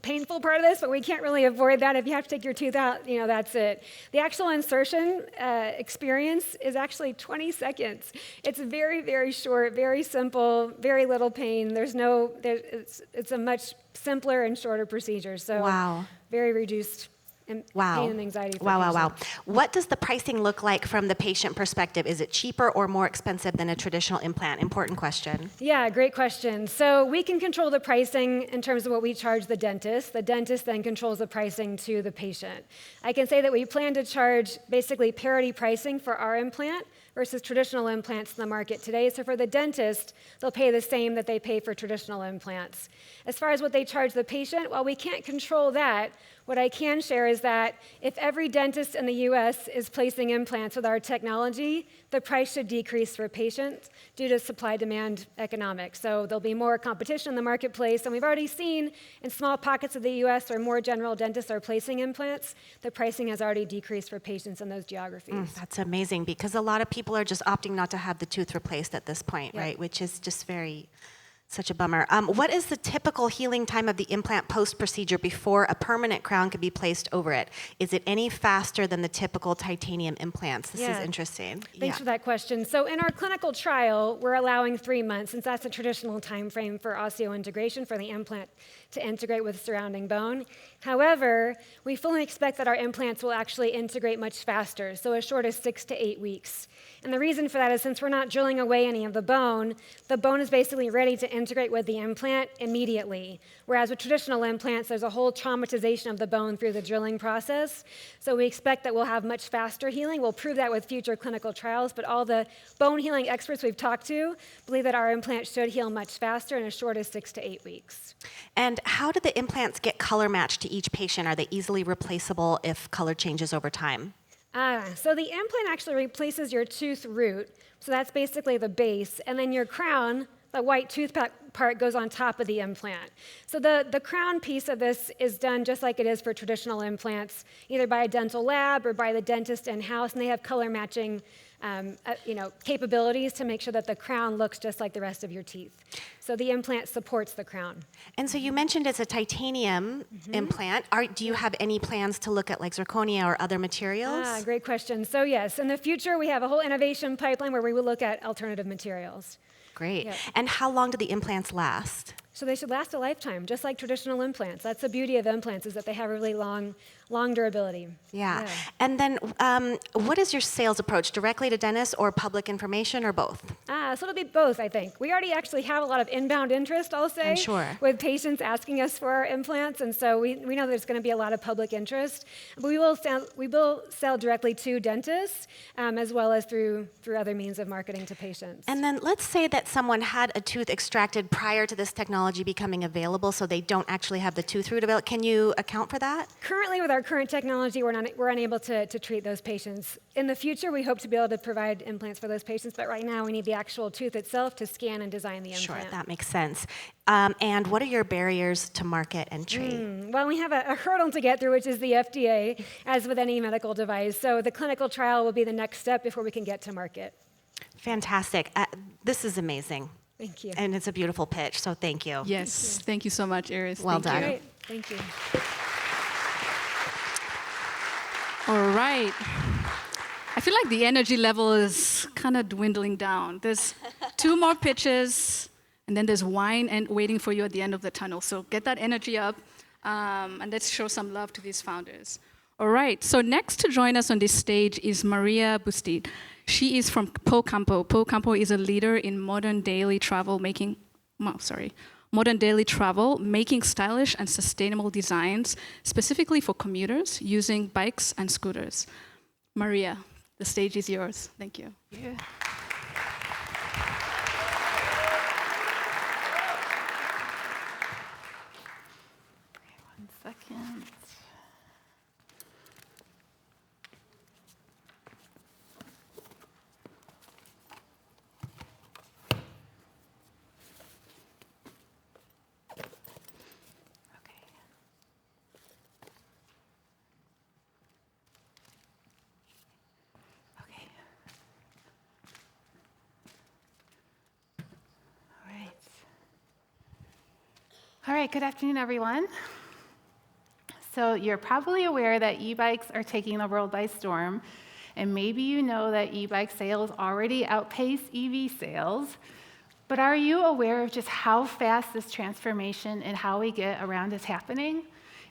painful part of this, but we can't really avoid that. If you have to take your tooth out, that's it. The actual insertion experience is actually 20 seconds. It's very, very short, very simple, very little pain. It's a much simpler and shorter procedure. So wow. Very reduced pain and anxiety. Wow. What does the pricing look like from the patient perspective? Is it cheaper or more expensive than a traditional implant? Important question. Yeah, great question. So we can control the pricing in terms of what we charge the dentist. The dentist then controls the pricing to the patient. I can say that we plan to charge basically parity pricing for our implant versus traditional implants in the market today. So for the dentist, they'll pay the same that they pay for traditional implants. As far as what they charge the patient, while we can't control that, what I can share is that if every dentist in the US is placing implants with our technology, the price should decrease for patients due to supply-demand economics. So there'll be more competition in the marketplace, and we've already seen in small pockets of the US where more general dentists are placing implants, the pricing has already decreased for patients in those geographies. That's amazing, because a lot of people are just opting not to have the tooth replaced at this point, Yep. right? Which is just such a bummer. What is the typical healing time of the implant post-procedure before a permanent crown could be placed over it? Is it any faster than the typical titanium implants? This is interesting. Thanks for that question. So in our clinical trial, we're allowing 3 months, since that's a traditional time frame for osseointegration for the implant to integrate with surrounding bone. However, we fully expect that our implants will actually integrate much faster, so as short as 6 to 8 weeks. And the reason for that is since we're not drilling away any of the bone is basically ready to integrate with the implant immediately. Whereas with traditional implants, there's a whole traumatization of the bone through the drilling process. So we expect that we'll have much faster healing. We'll prove that with future clinical trials, but all the bone healing experts we've talked to believe that our implant should heal much faster in as short as 6 to 8 weeks. And how do the implants get color matched to each patient? Are they easily replaceable if color changes over time? So the implant actually replaces your tooth root. So that's basically the base. And then your crown, the white tooth part, goes on top of the implant. So the crown piece of this is done just like it is for traditional implants, either by a dental lab or by the dentist in-house, and they have color matching capabilities to make sure that the crown looks just like the rest of your teeth. So the implant supports the crown. And so you mentioned it's a titanium implant. Do you have any plans to look at like zirconia or other materials? Great question. So yes, in the future we have a whole innovation pipeline where we will look at alternative materials. Great. Yep. And how long do the implants last? So they should last a lifetime, just like traditional implants. That's the beauty of implants, is that they have a really long durability. Yeah. And then what is your sales approach? Directly to dentists or public information or both? So it'll be both, I think. We already actually have a lot of inbound interest, I'll say, I'm sure, with patients asking us for our implants, and so we know there's going to be a lot of public interest. But we will sell directly to dentists as well as through other means of marketing to patients. And then let's say that someone had a tooth extracted prior to this technology technology becoming available so they don't actually have the tooth root available. Can you account for that? Currently, with our current technology, we're unable to treat those patients. In the future, we hope to be able to provide implants for those patients, but right now we need the actual tooth itself to scan and design the implant. Sure, that makes sense. And what are your barriers to market entry? Well, we have a hurdle to get through, which is the FDA, as with any medical device. So the clinical trial will be the next step before we can get to market. Fantastic. This is amazing. Thank you. And it's a beautiful pitch, so thank you. Yes, thank you so much, Iris. Well Thank done. you. Great. Thank you. All right. I feel like the energy level is kind of dwindling down. There's 2 more pitches, and then there's wine and waiting for you at the end of the tunnel. So get that energy up, and let's show some love to these founders. All right, so next to join us on this stage is Maria Busti. She is from Campo. Campo is a leader in modern daily travel making stylish and sustainable designs, specifically for commuters using bikes and scooters. Maria, the stage is yours. Thank you. Yeah. 1 second. All right, good afternoon, everyone. So you're probably aware that e-bikes are taking the world by storm, and maybe you know that e-bike sales already outpace EV sales, but are you aware of just how fast this transformation and how we get around is happening?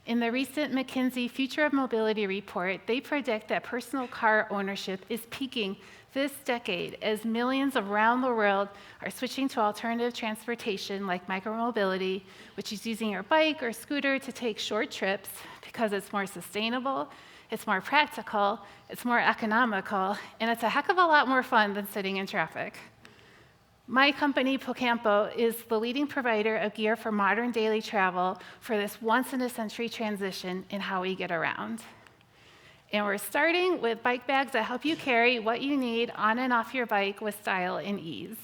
In the recent McKinsey Future of Mobility report, they predict that personal car ownership is peaking this decade as millions around the world are switching to alternative transportation like micromobility, which is using your bike or scooter to take short trips because it's more sustainable, it's more practical, it's more economical, and it's a heck of a lot more fun than sitting in traffic. My company, Campo, is the leading provider of gear for modern daily travel for this once-in-a-century transition in how we get around. And we're starting with bike bags that help you carry what you need on and off your bike with style and ease.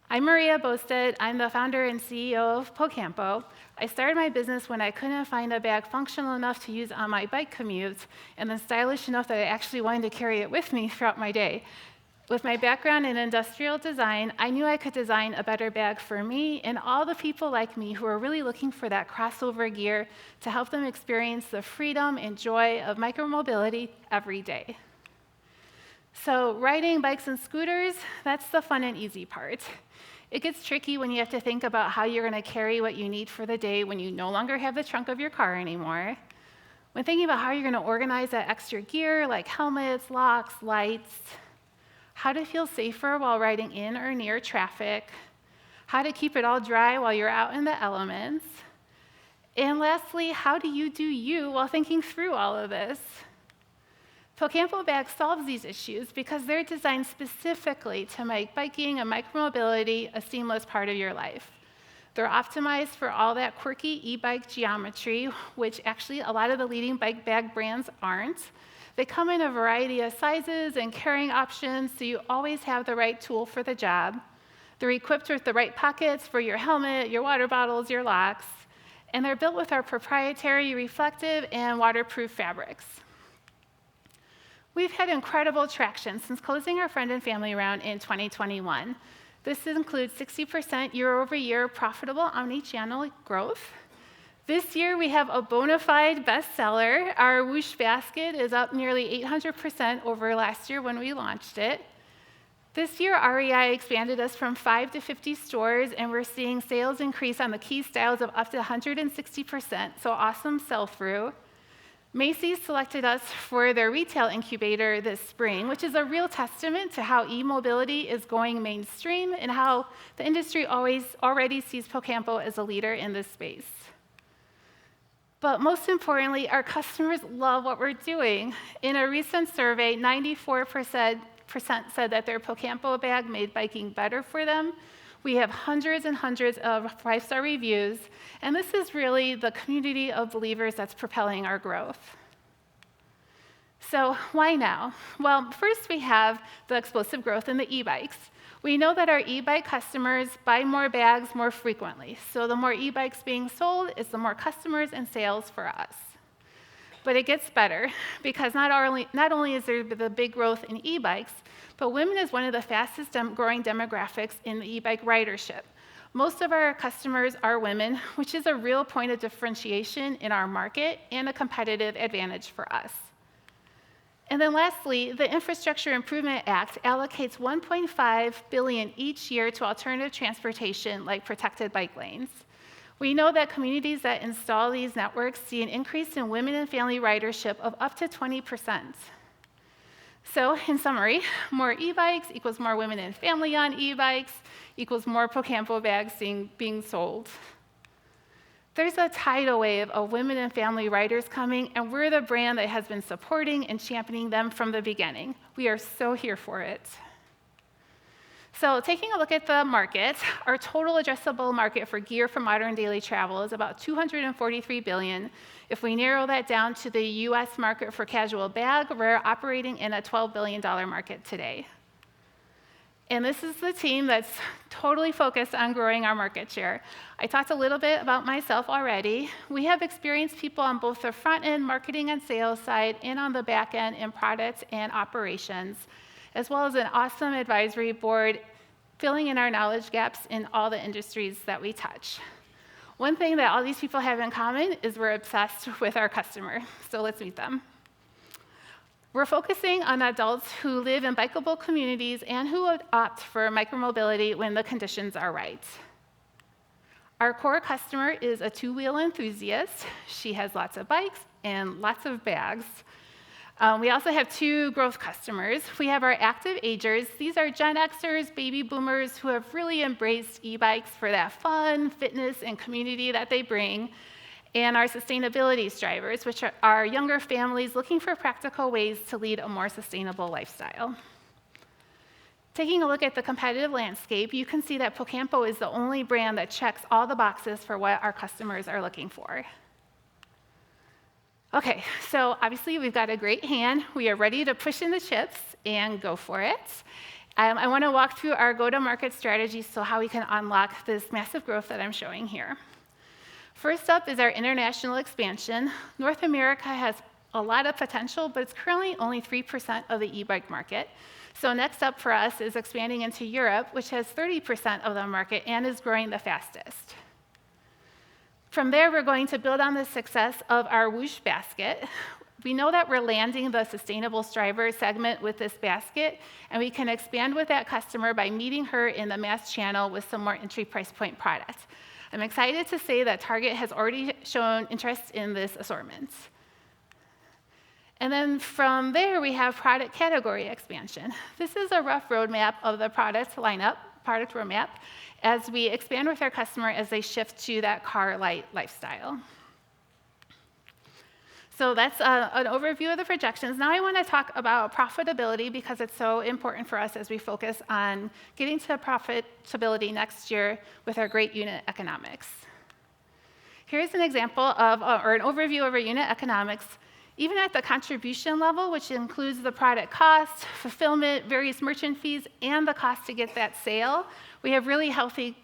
I'm Maria Bosted. I'm the founder and CEO of Campo. I started my business when I couldn't find a bag functional enough to use on my bike commutes and then stylish enough that I actually wanted to carry it with me throughout my day. With my background in industrial design, I knew I could design a better bag for me and all the people like me who are really looking for that crossover gear to help them experience the freedom and joy of micromobility every day. So riding bikes and scooters, that's the fun and easy part. It gets tricky when you have to think about how you're going to carry what you need for the day when you no longer have the trunk of your car anymore. When thinking about how you're going to organize that extra gear like helmets, locks, lights, how to feel safer while riding in or near traffic, how to keep it all dry while you're out in the elements, and lastly, how do you do you while thinking through all of this? Campo Bag solves these issues because they're designed specifically to make biking and micromobility a seamless part of your life. They're optimized for all that quirky e-bike geometry, which actually a lot of the leading bike bag brands aren't. They come in a variety of sizes and carrying options, so you always have the right tool for the job. They're equipped with the right pockets for your helmet, your water bottles, your locks, and they're built with our proprietary reflective and waterproof fabrics. We've had incredible traction since closing our friend and family round in 2021. This includes 60% year-over-year profitable omni-channel growth. This year, we have a bona fide bestseller. Our Whoosh basket is up nearly 800% over last year when we launched it. This year, REI expanded us from 5 to 50 stores, and we're seeing sales increase on the key styles of up to 160%, so awesome sell-through. Macy's selected us for their retail incubator this spring, which is a real testament to how e-mobility is going mainstream and how the industry already sees Campo as a leader in this space. But most importantly, our customers love what we're doing. In a recent survey, 94% said that their Campo bag made biking better for them, We have hundreds and hundreds of 5-star reviews, and this is really the community of believers that's propelling our growth. So why now? Well, first we have the explosive growth in the e-bikes. We know that our e-bike customers buy more bags more frequently. So the more e-bikes being sold is the more customers and sales for us. But it gets better because not only is there the big growth in e-bikes, but women is one of the fastest growing demographics in the e-bike ridership. Most of our customers are women, which is a real point of differentiation in our market and a competitive advantage for us. And then lastly, the Infrastructure Improvement Act allocates $1.5 billion each year to alternative transportation like protected bike lanes. We know that communities that install these networks see an increase in women and family ridership of up to 20%. So in summary, more e-bikes equals more women and family on e-bikes equals more Campo bags being sold. There's a tidal wave of women and family riders coming, and we're the brand that has been supporting and championing them from the beginning. We are so here for it. So taking a look at the market, our total addressable market for gear for modern daily travel is about $243 billion. If we narrow that down to the US market for casual bag, we're operating in a $12 billion market today. And this is the team that's totally focused on growing our market share. I talked a little bit about myself already. We have experienced people on both the front end marketing and sales side and on the back end in product and operations, as well as an awesome advisory board filling in our knowledge gaps in all the industries that we touch. One thing that all these people have in common is we're obsessed with our customer. So let's meet them. We're focusing on adults who live in bikeable communities and who would opt for micromobility when the conditions are right. Our core customer is a two-wheel enthusiast. She has lots of bikes and lots of bags. We also have two growth customers. We have our active agers. These are Gen Xers, baby boomers who have really embraced e-bikes for that fun, fitness, and community that they bring. And our sustainability strivers, which are younger families looking for practical ways to lead a more sustainable lifestyle. Taking a look at the competitive landscape, you can see that Campo is the only brand that checks all the boxes for what our customers are looking for. Okay, so obviously we've got a great hand. We are ready to push in the chips and go for it. I want to walk through our go-to-market strategy, so how we can unlock this massive growth that I'm showing here. First up is our international expansion. North America has a lot of potential, but it's currently only 3% of the e-bike market. So next up for us is expanding into Europe, which has 30% of the market and is growing the fastest. From there, we're going to build on the success of our Whoosh basket. We know that we're landing the sustainable striver segment with this basket, and we can expand with that customer by meeting her in the mass channel with some more entry price point products. I'm excited to say that Target has already shown interest in this assortment. And then from there, we have product category expansion. This is a rough roadmap of the product lineup, product roadmap, as we expand with our customer as they shift to that car-light lifestyle. So that's an overview of the projections. Now I want to talk about profitability because it's so important for us as we focus on getting to profitability next year with our great unit economics. Here's an example of, or an overview of our unit economics. Even at the contribution level, which includes the product cost, fulfillment, various merchant fees, and the cost to get that sale, we have really healthy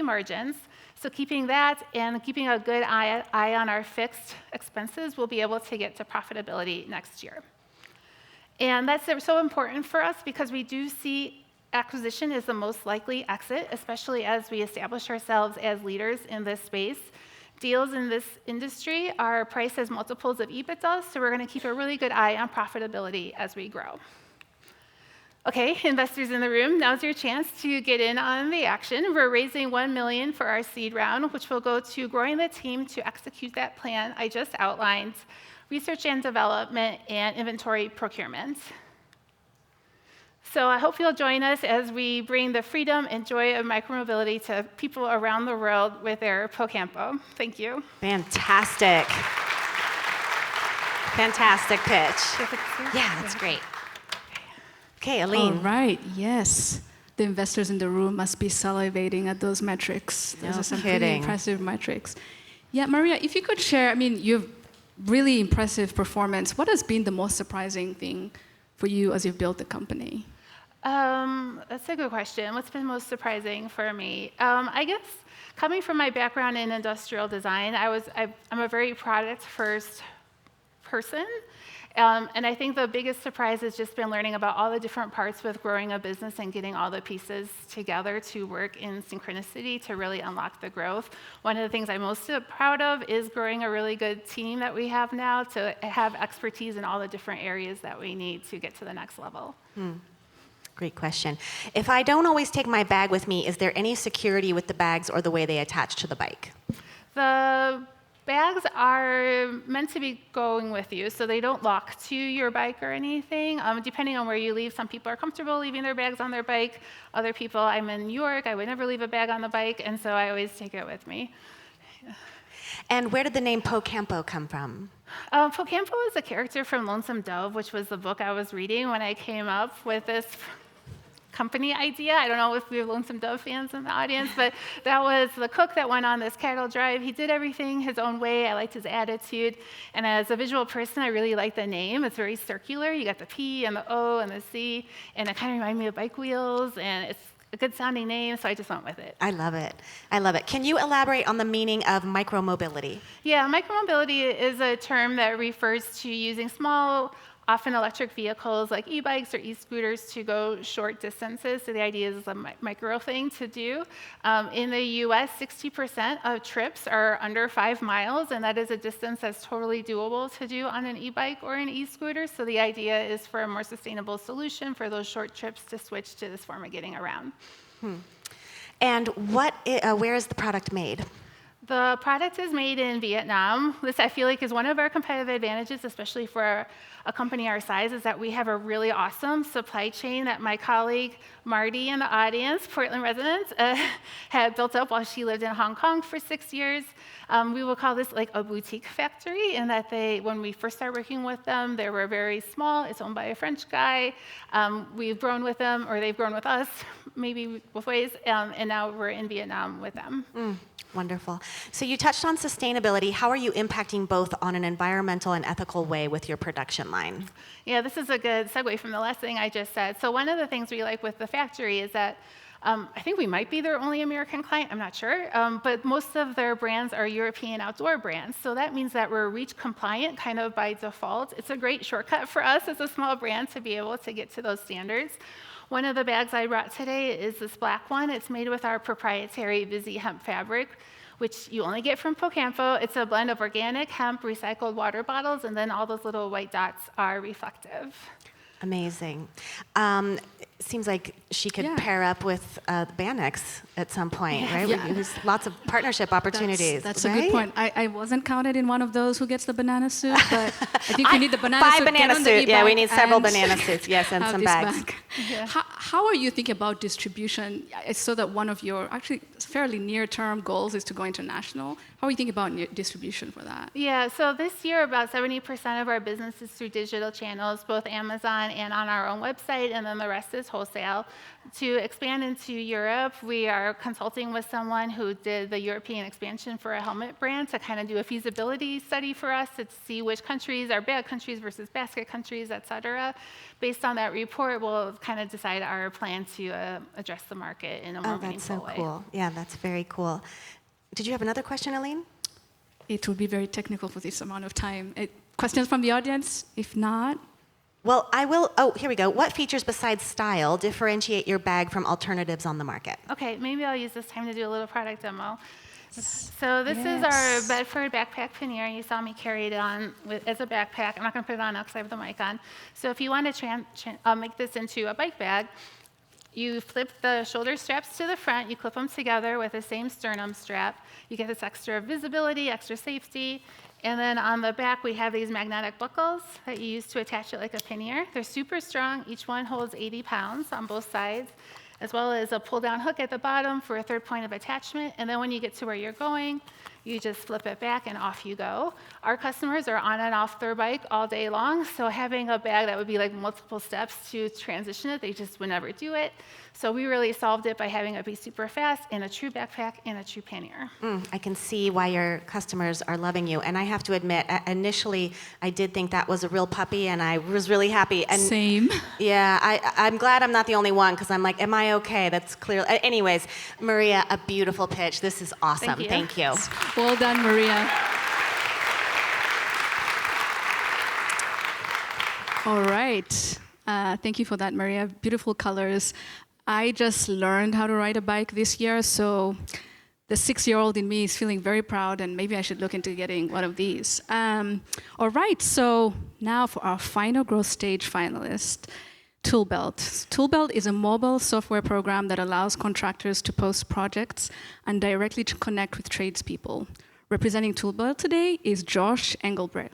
margins. So keeping that and keeping a good eye on our fixed expenses, we'll be able to get to profitability next year. And that's so important for us because we do see acquisition as the most likely exit, especially as we establish ourselves as leaders in this space. Deals in this industry are priced as multiples of EBITDA, so we're going to keep a really good eye on profitability as we grow. Okay, investors in the room, now's your chance to get in on the action. We're raising $1 million for our seed round, which will go to growing the team to execute that plan I just outlined, research and development, and inventory procurement. So I hope you'll join us as we bring the freedom and joy of micromobility to people around the world with their Campo. Thank you. Fantastic. Fantastic pitch. Yeah, that's great. Okay, Aline. All right, yes. the investors in the room must be salivating at those metrics. Those No are some pretty kidding. impressive metrics. Yeah, Maria, if you could share, I mean, you've really impressive performance. What has been the most surprising thing for you as you've built the company? That's a good question. What's been most surprising for me? I guess coming from my background in industrial design, I'm a very product-first person. And I think the biggest surprise has just been learning about all the different parts with growing a business and getting all the pieces together to work in synchronicity to really unlock the growth. One of the things I'm most proud of is growing a really good team that we have now to have expertise in all the different areas that we need to get to the next level. Great question. If I don't always take my bag with me, is there any security with the bags or the way they attach to the bike? The bags are meant to be going with you, so they don't lock to your bike or anything. Depending on where you leave, some people are comfortable leaving their bags on their bike. Other people, I'm in New York, I would never leave a bag on the bike, and so I always take it with me. And where did the name Campo come from? Campo is a character from Lonesome Dove, which was the book I was reading when I came up with this company idea. I don't know if we have Lonesome Dove fans in the audience, but that was the cook that went on this cattle drive. He did everything his own way. I liked his attitude. And as a visual person, I really like the name. It's very circular. You got the P and the O and the C, and it kind of reminded me of bike wheels, and it's a good sounding name, so I just went with it. I love it. I love it. Can you elaborate on the meaning of micromobility? Yeah, micromobility is a term that refers to using small, often electric vehicles like e-bikes or e-scooters to go short distances. So the idea is a micro thing to do. In the US, 60% of trips are under 5 miles, and that is a distance that's totally doable to do on an e-bike or an e-scooter. So the idea is for a more sustainable solution for those short trips to switch to this form of getting around. And where is the product made? The product is made in Vietnam. This, I feel like, is one of our competitive advantages, especially for a company our size, is that we have a really awesome supply chain that my colleague Marty in the audience, Portland resident, had built up while she lived in Hong Kong for 6 years. We will call this like a boutique factory, in that when we first started working with them, they were very small. It's owned by a French guy. We've grown with them, or they've grown with us, maybe both ways, and now we're in Vietnam with them. Wonderful. So you touched on sustainability. How are you impacting both on an environmental and ethical way with your production line? Yeah, this is a good segue from the last thing I just said. So one of the things we like with the factory is that I think we might be their only American client, I'm not sure, but most of their brands are European outdoor brands. So that means that we're REACH compliant kind of by default. It's a great shortcut for us as a small brand to be able to get to those standards. One of the bags I brought today is this black one. It's made with our proprietary BVC hemp fabric, which you only get from Campo. It's a blend of organic hemp, recycled water bottles, and then all those little white dots are reflective. Amazing. Seems like she could pair up with Bannex at some point, right? Yeah. There's lots of partnership opportunities. That's right? a good point. I wasn't counted in one of those who gets the banana suit, but I think we need the banana 5 suit. banana get on the suit. Yeah, we e-bike need several and banana suits. Yes, and have some this bags. bag. How are you thinking about distribution? I saw that one of your actually fairly near-term goals is to go international. How are you thinking about distribution for that? Yeah, so this year about 70% of our business is through digital channels, both Amazon and on our own website, and then the rest is wholesale. To expand into Europe, we are consulting with someone who did the European expansion for a helmet brand to kind of do a feasibility study for us to see which countries are bad countries versus basket countries, et cetera. Based on that report, we'll kind of decide our plan to address the market in a more meaningful way. That's so cool. Yeah, that's very cool. Did you have another question, Aline? It will be very technical for this amount of time. Questions from the audience? If not, well, I will. Oh, here we go. What features besides style differentiate your bag from alternatives on the market? Okay, maybe I'll use this time to do a little product demo. So this is our Bedford backpack pannier. You saw me carry it on as a backpack. I'm not going to put it on now because I have the mic on. So if you want to make this into a bike bag, you flip the shoulder straps to the front. You clip them together with the same sternum strap. You get this extra visibility, extra safety. And then on the back, we have these magnetic buckles that you use to attach it like a pannier. They're super strong. Each one holds 80 pounds on both sides, as well as a pull-down hook at the bottom for a third point of attachment. And then when you get to where you're going, You just flip it back and off you go. Our customers are on and off their bike all day long, so having a bag that would be like multiple steps to transition it, they just would never do it. So we really solved it by having it be super fast in a true backpack and a true pannier. I can see why your customers are loving you. And I have to admit, initially, I did think that was a real puppy, and I was really happy. And Same. yeah, I'm glad I'm not the only one, because I'm like, am I okay? That's clear. Anyways, Maria, a beautiful pitch. This is awesome. Thank you. Well done, Maria. All right. Thank you for that, Maria. Beautiful colors. I just learned how to ride a bike this year, so the 6-year-old in me is feeling very proud, and maybe I should look into getting one of these. All right, so now for our final growth stage finalist, ToolBelt. ToolBelt is a mobile software program that allows contractors to post projects and directly to connect with tradespeople. Representing ToolBelt today is Josh Engelbrecht.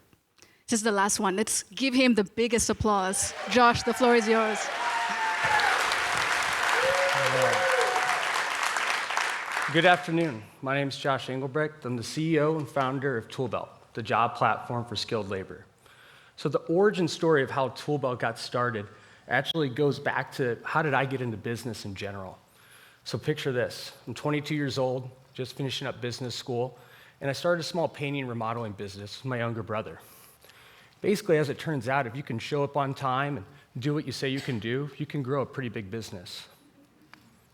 This is the last one. Let's give him the biggest applause. Josh, the floor is yours. Good afternoon. My name is Josh Engelbrecht. I'm the CEO and founder of ToolBelt, the job platform for skilled labor. So the origin story of how ToolBelt got started actually goes back to how did I get into business in general. So picture this. I'm 22 years old, just finishing up business school, and I started a small painting and remodeling business with my younger brother. Basically, as it turns out, if you can show up on time and do what you say you can grow a pretty big business,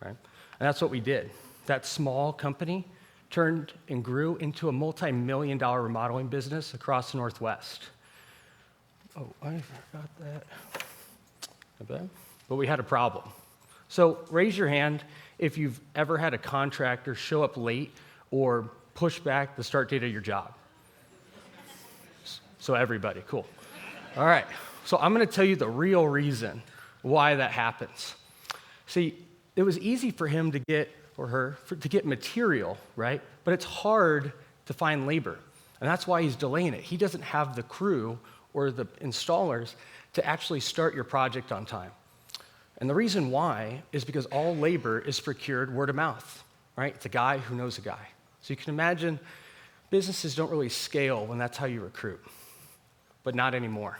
right? And that's what we did. That small company turned and grew into a multi-million-dollar remodeling business across the Northwest. Oh, I forgot that. But we had a problem. So raise your hand if you've ever had a contractor show up late or push back the start date of your job. So everybody, cool. All right, so I'm gonna tell you the real reason why that happens. See, it was easy for him to get, or her, to get material, right? But it's hard to find labor. And that's why he's delaying it. He doesn't have the crew or the installers to actually start your project on time. And the reason why is because all labor is procured word of mouth, right? It's a guy who knows a guy. So you can imagine businesses don't really scale when that's how you recruit, but not anymore.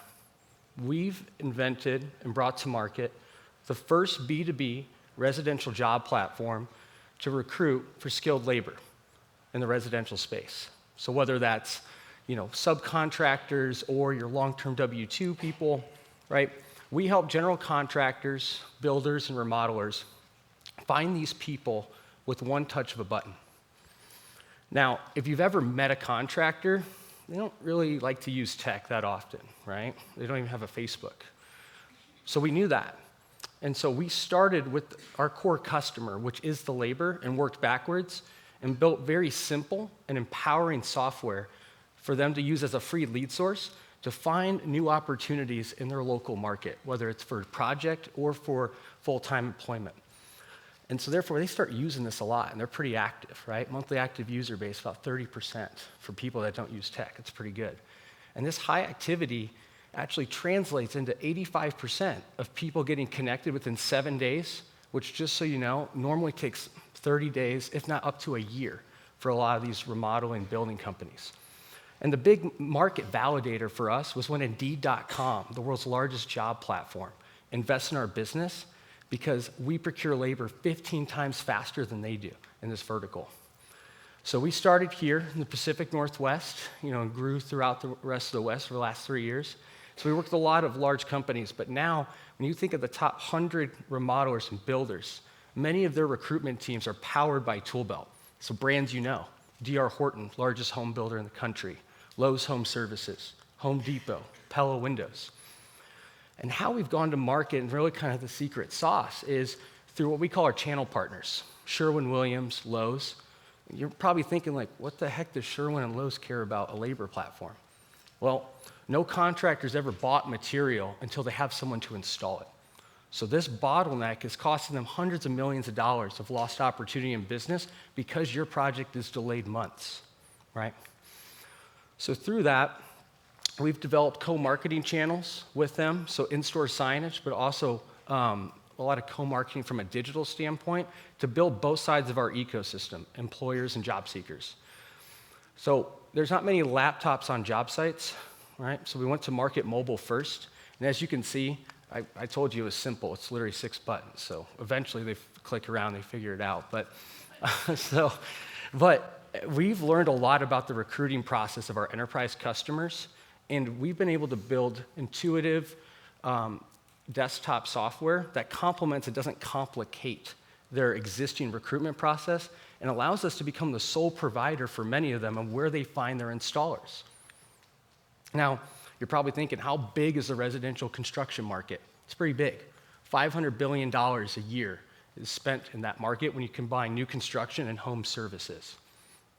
We've invented and brought to market the first B2B residential job platform to recruit for skilled labor in the residential space. So whether that's, subcontractors or your long-term W-2 people, right? We help general contractors, builders, and remodelers find these people with one touch of a button. Now, if you've ever met a contractor, they don't really like to use tech that often, right? They don't even have a Facebook. So we knew that. And so we started with our core customer, which is the labor, and worked backwards and built very simple and empowering software for them to use as a free lead source to find new opportunities in their local market, whether it's for a project or for full-time employment. And so therefore, they start using this a lot, and they're pretty active, right? Monthly active user base, about 30% for people that don't use tech. It's pretty good. And this high activity actually translates into 85% of people getting connected within 7 days, which, just so you know, normally takes 30 days, if not up to a year, for a lot of these remodeling building companies. And the big market validator for us was when Indeed.com, the world's largest job platform, invests in our business because we procure labor 15 times faster than they do in this vertical. So we started here in the Pacific Northwest, and grew throughout the rest of the West for the last 3 years. So we worked with a lot of large companies, but now when you think of the top 100 remodelers and builders, many of their recruitment teams are powered by ToolBelt. So brands D.R. Horton, largest home builder in the country, Lowe's Home Services, Home Depot, Pella Windows. And how we've gone to market, and really kind of the secret sauce, is through what we call our channel partners, Sherwin-Williams, Lowe's. You're probably thinking, what the heck does Sherwin and Lowe's care about a labor platform? Well, no contractor's ever bought material until they have someone to install it. So this bottleneck is costing them hundreds of millions of dollars of lost opportunity in business because your project is delayed months, right? So through that, we've developed co-marketing channels with them, so in-store signage, but also a lot of co-marketing from a digital standpoint to build both sides of our ecosystem, employers and job seekers. So there's not many laptops on job sites, right? So we went to market mobile first. And as you can see, I told you it was simple. It's literally 6 buttons. So eventually they click around, they figure it out. But we've learned a lot about the recruiting process of our enterprise customers. And we've been able to build intuitive desktop software that complements and doesn't complicate their existing recruitment process and allows us to become the sole provider for many of them and where they find their installers. Now, you're probably thinking, how big is the residential construction market? It's pretty big. $500 billion a year is spent in that market when you combine new construction and home services,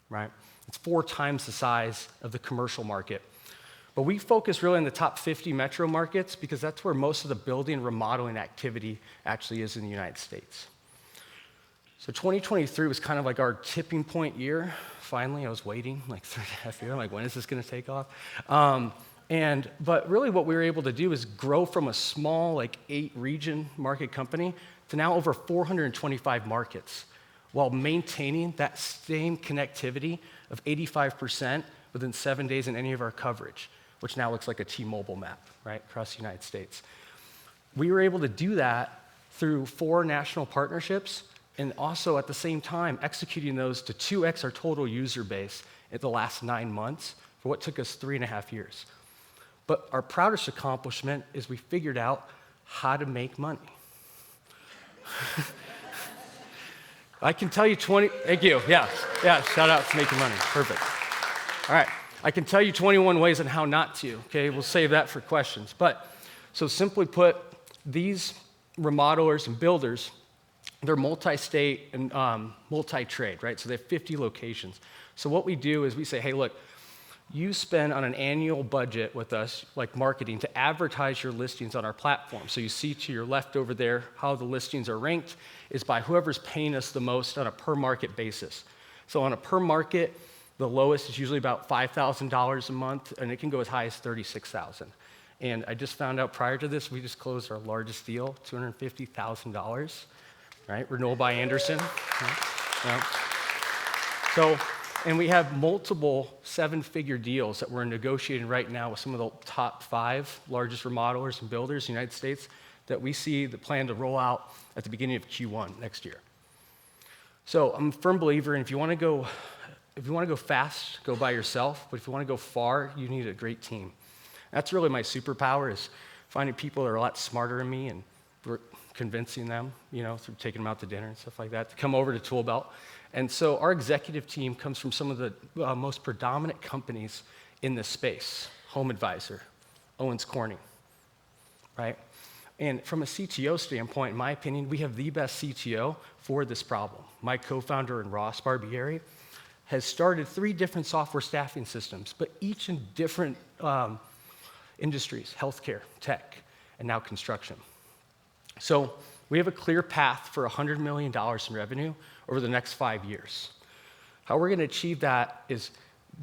right? It's 4 times the size of the commercial market. But we focus really on the top 50 metro markets because that's where most of the building and remodeling activity actually is in the United States. So 2023 was kind of like our tipping point year. Finally, I was waiting like 3.5 years. I'm like, when is this going to take off? But really what we were able to do is grow from a small, like 8-region market company to now over 425 markets while maintaining that same connectivity of 85% within 7 days in any of our coverage, which now looks like a T-Mobile map, right, across the United States. We were able to do that through 4 national partnerships and also at the same time executing those to 2x our total user base in the last 9 months for what took us 3.5 years. But our proudest accomplishment is we figured out how to make money. I can tell you thank you, yeah, shout out to making money, perfect. All right, I can tell you 21 ways on how not to, okay? We'll save that for questions. But, so simply put, these remodelers and builders, they're multi-state and multi-trade, right? So they have 50 locations. So what we do is we say, hey, look, you spend on an annual budget with us, like marketing, to advertise your listings on our platform. So you see to your left over there how the listings are ranked is by whoever's paying us the most on a per market basis. So on a per market, the lowest is usually about $5,000 a month, and it can go as high as $36,000. And I just found out prior to this, we just closed our largest deal, $250,000, right? Renewal by Anderson. Yeah. So, and we have multiple 7-figure deals that we're negotiating right now with some of the top 5 largest remodelers and builders in the United States that we see the plan to roll out at the beginning of Q1 next year. So I'm a firm believer in if you want to go fast, go by yourself. But if you want to go far, you need a great team. That's really my superpower is finding people that are a lot smarter than me and convincing them, through taking them out to dinner and stuff like that, to come over to ToolBelt. And so our executive team comes from some of the most predominant companies in this space. Home Advisor, Owens Corning, right? And from a CTO standpoint, in my opinion, we have the best CTO for this problem. My co-founder in Ross Barbieri has started 3 different software staffing systems, but each in different industries, healthcare, tech, and now construction. So we have a clear path for $100 million in revenue over the next 5 years. How we're going to achieve that is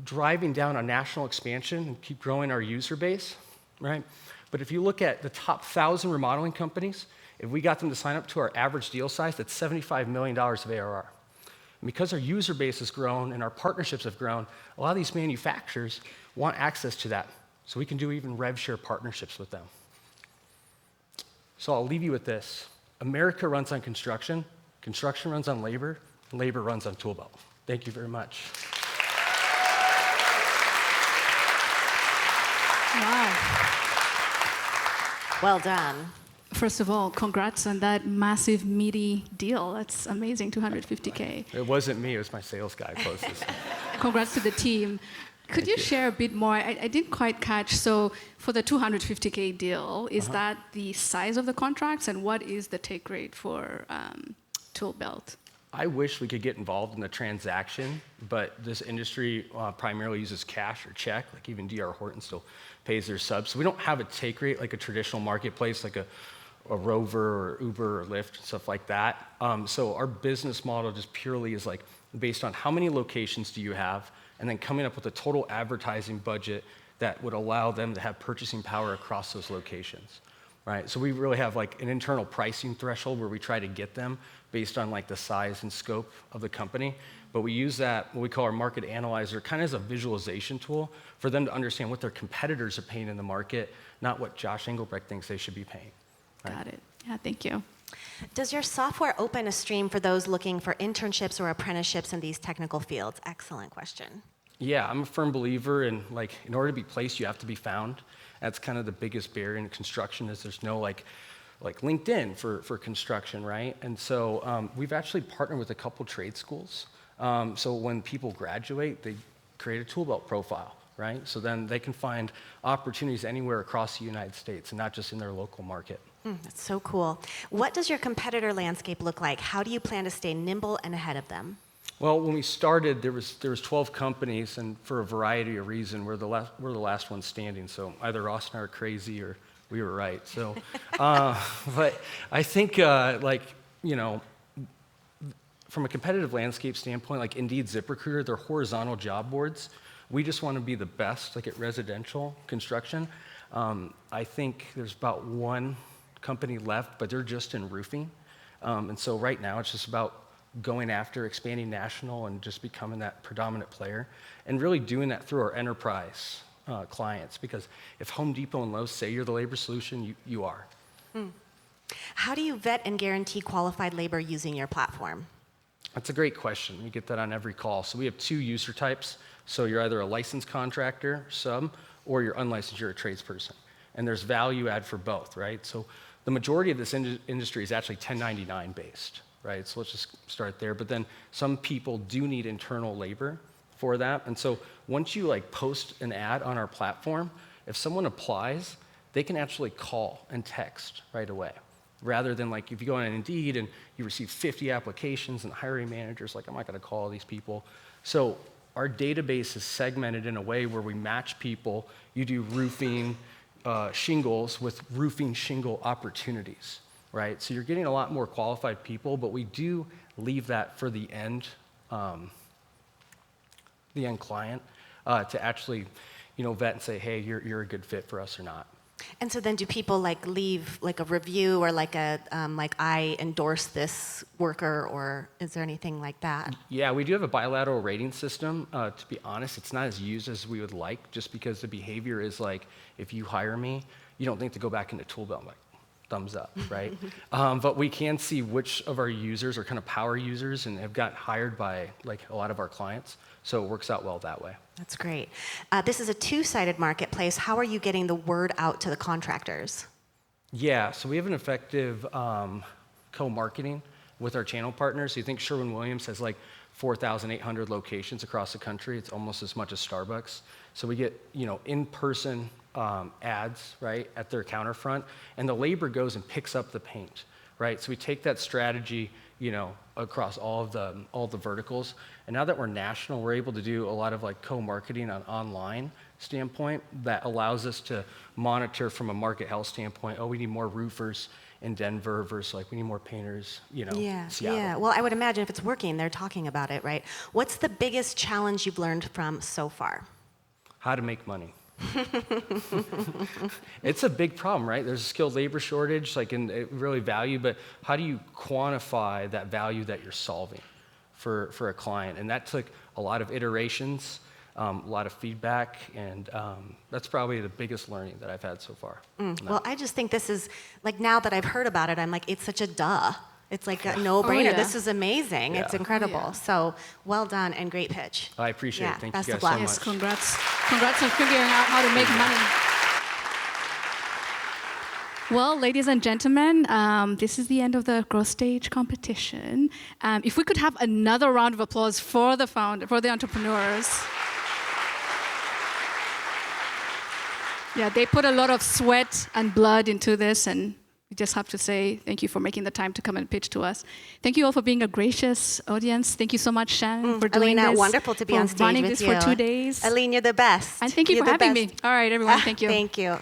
driving down on national expansion and keep growing our user base, right? But if you look at the top 1,000 remodeling companies, if we got them to sign up to our average deal size, that's $75 million of ARR. And because our user base has grown and our partnerships have grown, a lot of these manufacturers want access to that. So we can do even rev share partnerships with them. So I'll leave you with this. America runs on construction runs on labor, and labor runs on ToolBelt. Thank you very much. Wow. Well done. First of all, congrats on that massive, meaty deal. That's amazing, $250K. It wasn't me, it was my sales guy who closed this. Congrats to the team. Could you share a bit more? I didn't quite catch. So for the $250K deal, is that the size of the contracts, and what is the take rate for ToolBelt? I wish we could get involved in the transaction, but this industry primarily uses cash or check. Like even D.R. Horton still pays their subs. So we don't have a take rate like a traditional marketplace, like a Rover or Uber or Lyft, stuff like that. So our business model just purely is like based on how many locations do you have, and then coming up with a total advertising budget that would allow them to have purchasing power across those locations. right? So we really have like an internal pricing threshold where we try to get them based on like the size and scope of the company. But we use that, what we call our market analyzer, kind of as a visualization tool for them to understand what their competitors are paying in the market, not what Josh Engelbrecht thinks they should be paying. Right? Got it. Yeah, thank you. Does your software open a stream for those looking for internships or apprenticeships in these technical fields? Excellent question. Yeah, I'm a firm believer in like, in order to be placed, you have to be found. That's kind of the biggest barrier in construction is there's no like LinkedIn for construction, right? And so we've actually partnered with a couple trade schools. So when people graduate, they create a ToolBelt profile, right? So then they can find opportunities anywhere across the United States and not just in their local market. That's so cool. What does your competitor landscape look like? How do you plan to stay nimble and ahead of them? Well, when we started, there was 12 companies, and for a variety of reasons, we're the last one standing. So either Ross and I are crazy, or we were right. So, but I think, from a competitive landscape standpoint, like Indeed, ZipRecruiter, they're horizontal job boards. We just want to be the best, like at residential construction. I think there's about one company left, but they're just in roofing. And so right now, it's just about going after expanding national and just becoming that predominant player and really doing that through our enterprise clients, because if Home Depot and Lowe's say you're the labor solution, you are. How do you vet and guarantee qualified labor using your platform? That's a great question. We get that on every call. So we have 2 user types. So you're either a licensed contractor, sub, or you're unlicensed, you're a tradesperson. And there's value add for both, right? So the majority of this industry is actually 1099 based, right? So let's just start there. But then some people do need internal labor for that. And so once you like post an ad on our platform, if someone applies, they can actually call and text right away. Rather than like if you go on Indeed and you receive 50 applications and the hiring manager's like, I'm not gonna call all these people. So our database is segmented in a way where we match people. You do roofing shingles with roofing shingle opportunities, right? So you're getting a lot more qualified people, but we do leave that for the end client to actually, vet and say, hey, you're a good fit for us or not. And so then do people like leave like a review or like a like I endorse this worker, or is there anything like that? Yeah, we do have a bilateral rating system. To be honest, it's not as used as we would like, just because the behavior is like, if you hire me, you don't think to go back into ToolBelt, like thumbs up, right? But we can see which of our users are kind of power users and have got hired by like a lot of our clients. So it works out well that way. That's great. This is a 2-sided marketplace. How are you getting the word out to the contractors? Yeah, so we have an effective co-marketing with our channel partners. So you think Sherwin-Williams has like 4,800 locations across the country. It's almost as much as Starbucks. So we get, in-person ads, right, at their counterfront, and the labor goes and picks up the paint, right? So we take that strategy, across all the verticals. And now that we're national, we're able to do a lot of like co-marketing on online standpoint that allows us to monitor from a market health standpoint. Oh, we need more roofers in Denver versus like we need more painters, Seattle. Yeah. Well, I would imagine if it's working, they're talking about it, right? What's the biggest challenge you've learned from so far? How to make money. It's a big problem, right? There's a skilled labor shortage, like in really value, but how do you quantify that value that you're solving for a client? And that took a lot of iterations, a lot of feedback, and that's probably the biggest learning that I've had so far. Well, I just think this is, like now that I've heard about it, I'm like, it's such a duh. It's like a no-brainer. Oh, yeah. This is amazing. Yeah. It's incredible. Oh, yeah. So well done and great pitch. I appreciate it. Thank best you of guys luck. so Yes, much. congrats. Congrats on figuring out how to make money. Well, ladies and gentlemen, this is the end of the growth stage competition. If we could have another round of applause for the entrepreneurs. Yeah, they put a lot of sweat and blood into this, and we just have to say thank you for making the time to come and pitch to us. Thank you all for being a gracious audience. Thank you so much, Shannon, for doing Alina, this. wonderful to be on stage running with this you. for 2 days. Alina, you're the best. And thank you You're for the having best. me. All right, everyone, thank you. Thank you.